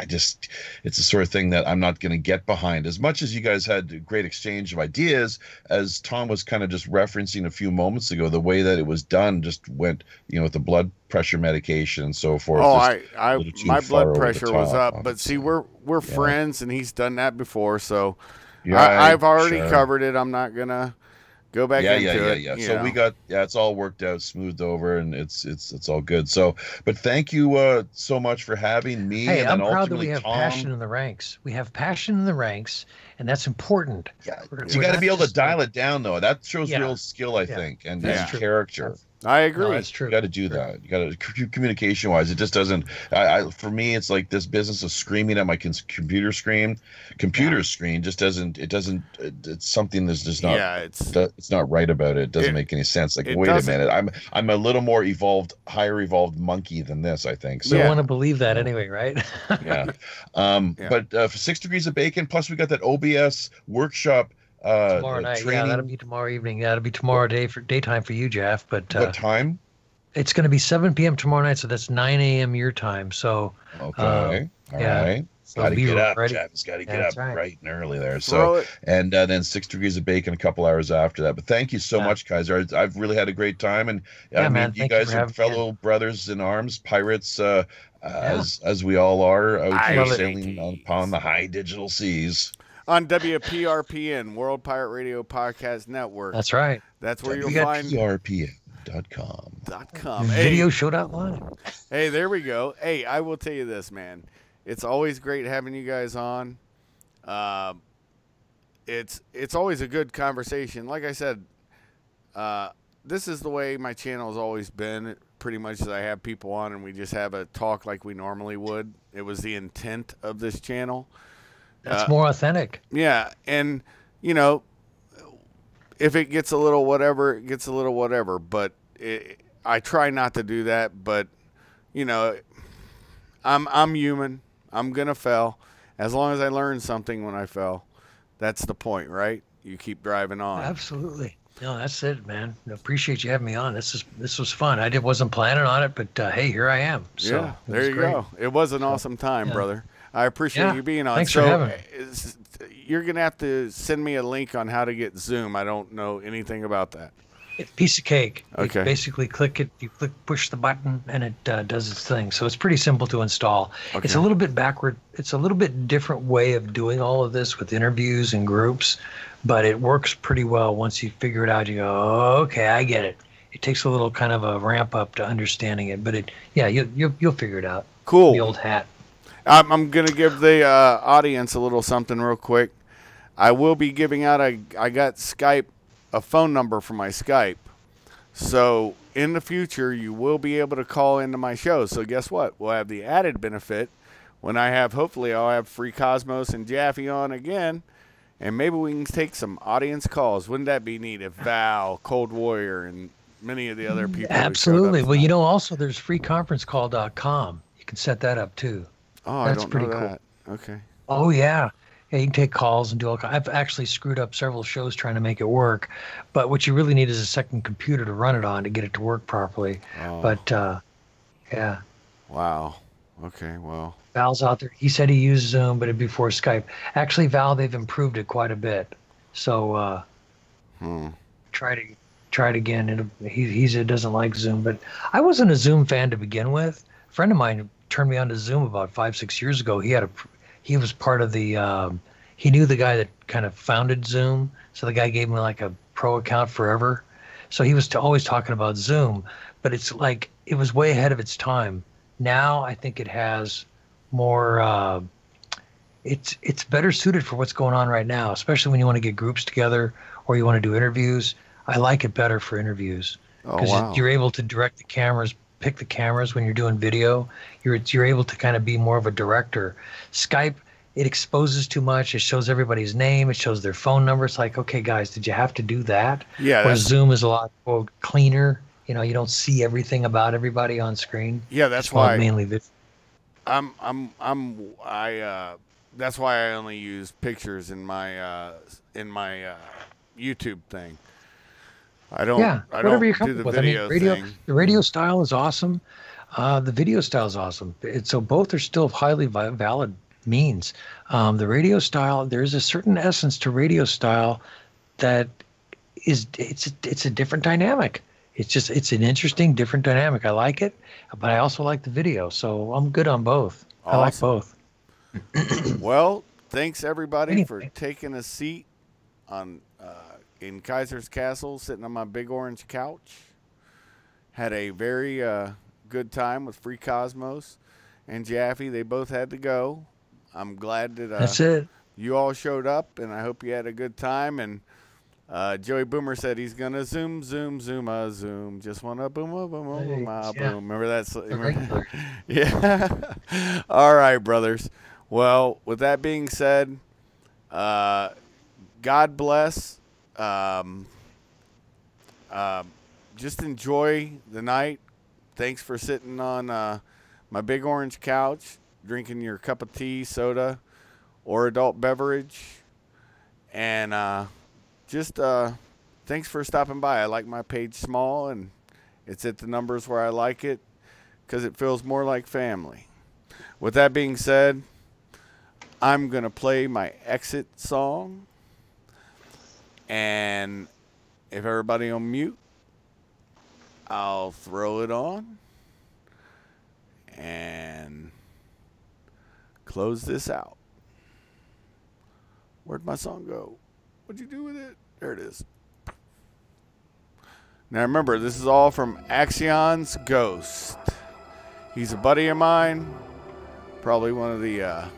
It's the sort of thing that I'm not going to get behind. As much as you guys had a great exchange of ideas, as Tom was kind of just referencing a few moments ago, the way that it was done just went, with the blood pressure medication and so forth. Oh, my blood pressure was up, but see, we're friends, and he's done that before, so I've already covered it. I'm not gonna Go back into it. Yeah. you So know. we got, it's all worked out, smoothed over, and it's all good. So, but thank you Hey, so much for having me, I'm and then proud that we have ultimately passion in the Tom. ranks. We have passion in the ranks, and that's important. Yeah, We're you got to not be able to just like, dial it down though. That shows yeah, real skill, I yeah, think, and that's Yeah. true. character. That's, I no, agree. that's true. You got to do True. that. You got to communication wise. It just doesn't. For me, it's like this business of screaming at my computer screen. Computer screen just doesn't. It doesn't. It's something that's just not. Yeah, It's not right about it. It doesn't it make any sense. Like, it wait a doesn't. minute. I'm a little more evolved, higher evolved monkey than this, I think. We So Yeah. want to believe that anyway, right? yeah. Yeah. But for 6 degrees of bacon, plus we got that OBS workshop Tomorrow night. Yeah, that'll training. be tomorrow evening. Yeah, it'll be tomorrow daytime for you, Jeff. But What time? it's going to be 7 p.m. tomorrow night, so that's 9 a.m. your time. So Okay. All yeah. right. So Got to be get up, ready. Jeff. It's got to get That's up right. bright and early there. Throw So, it. and then 6 degrees of bacon a couple hours after that. But thank you so Yeah. much, Kaiser. I've really had a great time, and Yeah, I mean, man. you Thank you guys for are having me fellow brothers in arms, pirates, Yeah. as we all are out I here love it. sailing upon the high digital seas. On WPRPN, World Pirate Radio Podcast Network. That's right. That's where you'll We got find WPRPN.com. .com. Video showed out live. Hey, there we go. Hey, I will tell you this, man. It's always great having you guys on. It's always a good conversation. Like I said, this is the way my channel has always been. Pretty much, as I have people on and we just have a talk like we normally would. It was the intent of this channel. That's more authentic. Yeah, and you know, if it gets a little whatever, it gets a little whatever. But I try not to do that. But you know, I'm human. I'm gonna fail. As long as I learn something when I fell, that's the point, right? You keep driving on. Absolutely. No, that's it, man. Appreciate you having me on. This was fun. I wasn't planning on it, but hey, here I am. So Yeah, it there was you great. go. It was an awesome time, yeah. brother. I appreciate Yeah, you being on. thanks for having me. You're gonna have to send me a link on how to get Zoom. I don't know anything about that. It's a piece of cake. Okay. You basically click it, push the button, and it does its thing. So it's pretty simple to install. Okay. It's a little bit backward. It's a little bit different way of doing all of this with interviews and groups, but it works pretty well once you figure it out. You go, oh, okay, I get it. It takes a little kind of a ramp up to understanding it, but you'll figure it out. Cool. The old hat. I'm gonna give the audience a little something real quick. I will be giving out I got Skype, a phone number for my Skype. So in the future, you will be able to call into my show. So guess what? We'll have the added benefit when hopefully I'll have Freecosmos and Japhy on again, and maybe we can take some audience calls. Wouldn't that be neat if Val, Cold Warrior, and many of the other people? Absolutely. Well, you know, also there's freeconferencecall.com. You can set that up too. Oh, That's I don't pretty know cool. that. Okay. Oh yeah. Yeah, you can take calls and do all. I've actually screwed up several shows trying to make it work, but what you really need is a second computer to run it on to get it to work properly. Oh. But yeah, Wow. Okay. Well. Val's out there. He said he used Zoom, but it'd be before Skype. Actually, Val, they've improved it quite a bit. So try it again. He said doesn't like Zoom, but I wasn't a Zoom fan to begin with. A friend of mine turned me on to Zoom about 5-6 years ago. He was part of the he knew the guy that kind of founded Zoom, so the guy gave me like a pro account forever. So he was always talking about Zoom, but it's like it was way ahead of its time. Now I think it has more it's better suited for what's going on right now, especially when you want to get groups together or you want to do interviews. I like it better for interviews because you're able to direct the cameras, pick the cameras when you're doing video. You're able to kind of be more of a director. Skype, it exposes too much. It shows everybody's name. It shows their phone number. It's like, okay, guys, did you have to do that? Yeah. Whereas Zoom is a lot cleaner. You know, you don't see everything about everybody on screen. Yeah, that's why mainly video. That's why I only use pictures in my YouTube thing. I don't. Yeah, I whatever don't you're do comfortable the with. video thing. The radio style is awesome. The video style is awesome. So both are still highly valid means. The radio style, there's a certain essence to radio style that it's a different dynamic. It's an interesting, different dynamic. I like it, but I also like the video. So I'm good on both. Awesome. I like both. Well, thanks everybody for taking a seat on in Kaisers Kastle, sitting on my big orange couch. Had a very good time with Freecosmos and Japhy. They both had to go. I'm glad that That's it. you all showed up, and I hope you had a good time. And Joey Boomer said he's gonna zoom, zoom, zoom. Just wanna boom, boom, boom, boom, Yeah. boom. Remember that? Remember. Yeah. All right, brothers. Well, with that being said, God bless. Just enjoy the night. Thanks for sitting on my big orange couch, drinking your cup of tea, soda, or adult beverage. And just thanks for stopping by. I like my page small, and it's at the numbers where I like it because it feels more like family. With that being said, I'm going to play my exit song. And if everybody on mute, I'll throw it on and close this out. Where'd my song go? What'd you do with it? There it is. Now remember, this is all from Axion's Ghost. He's a buddy of mine. Probably one of the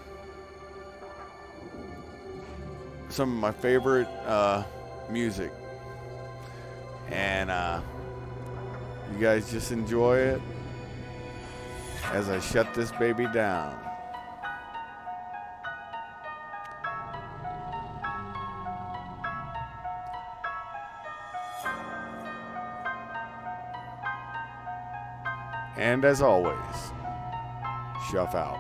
some of my favorite music. And you guys just enjoy it as I shut this baby down. And as always, Japhy out.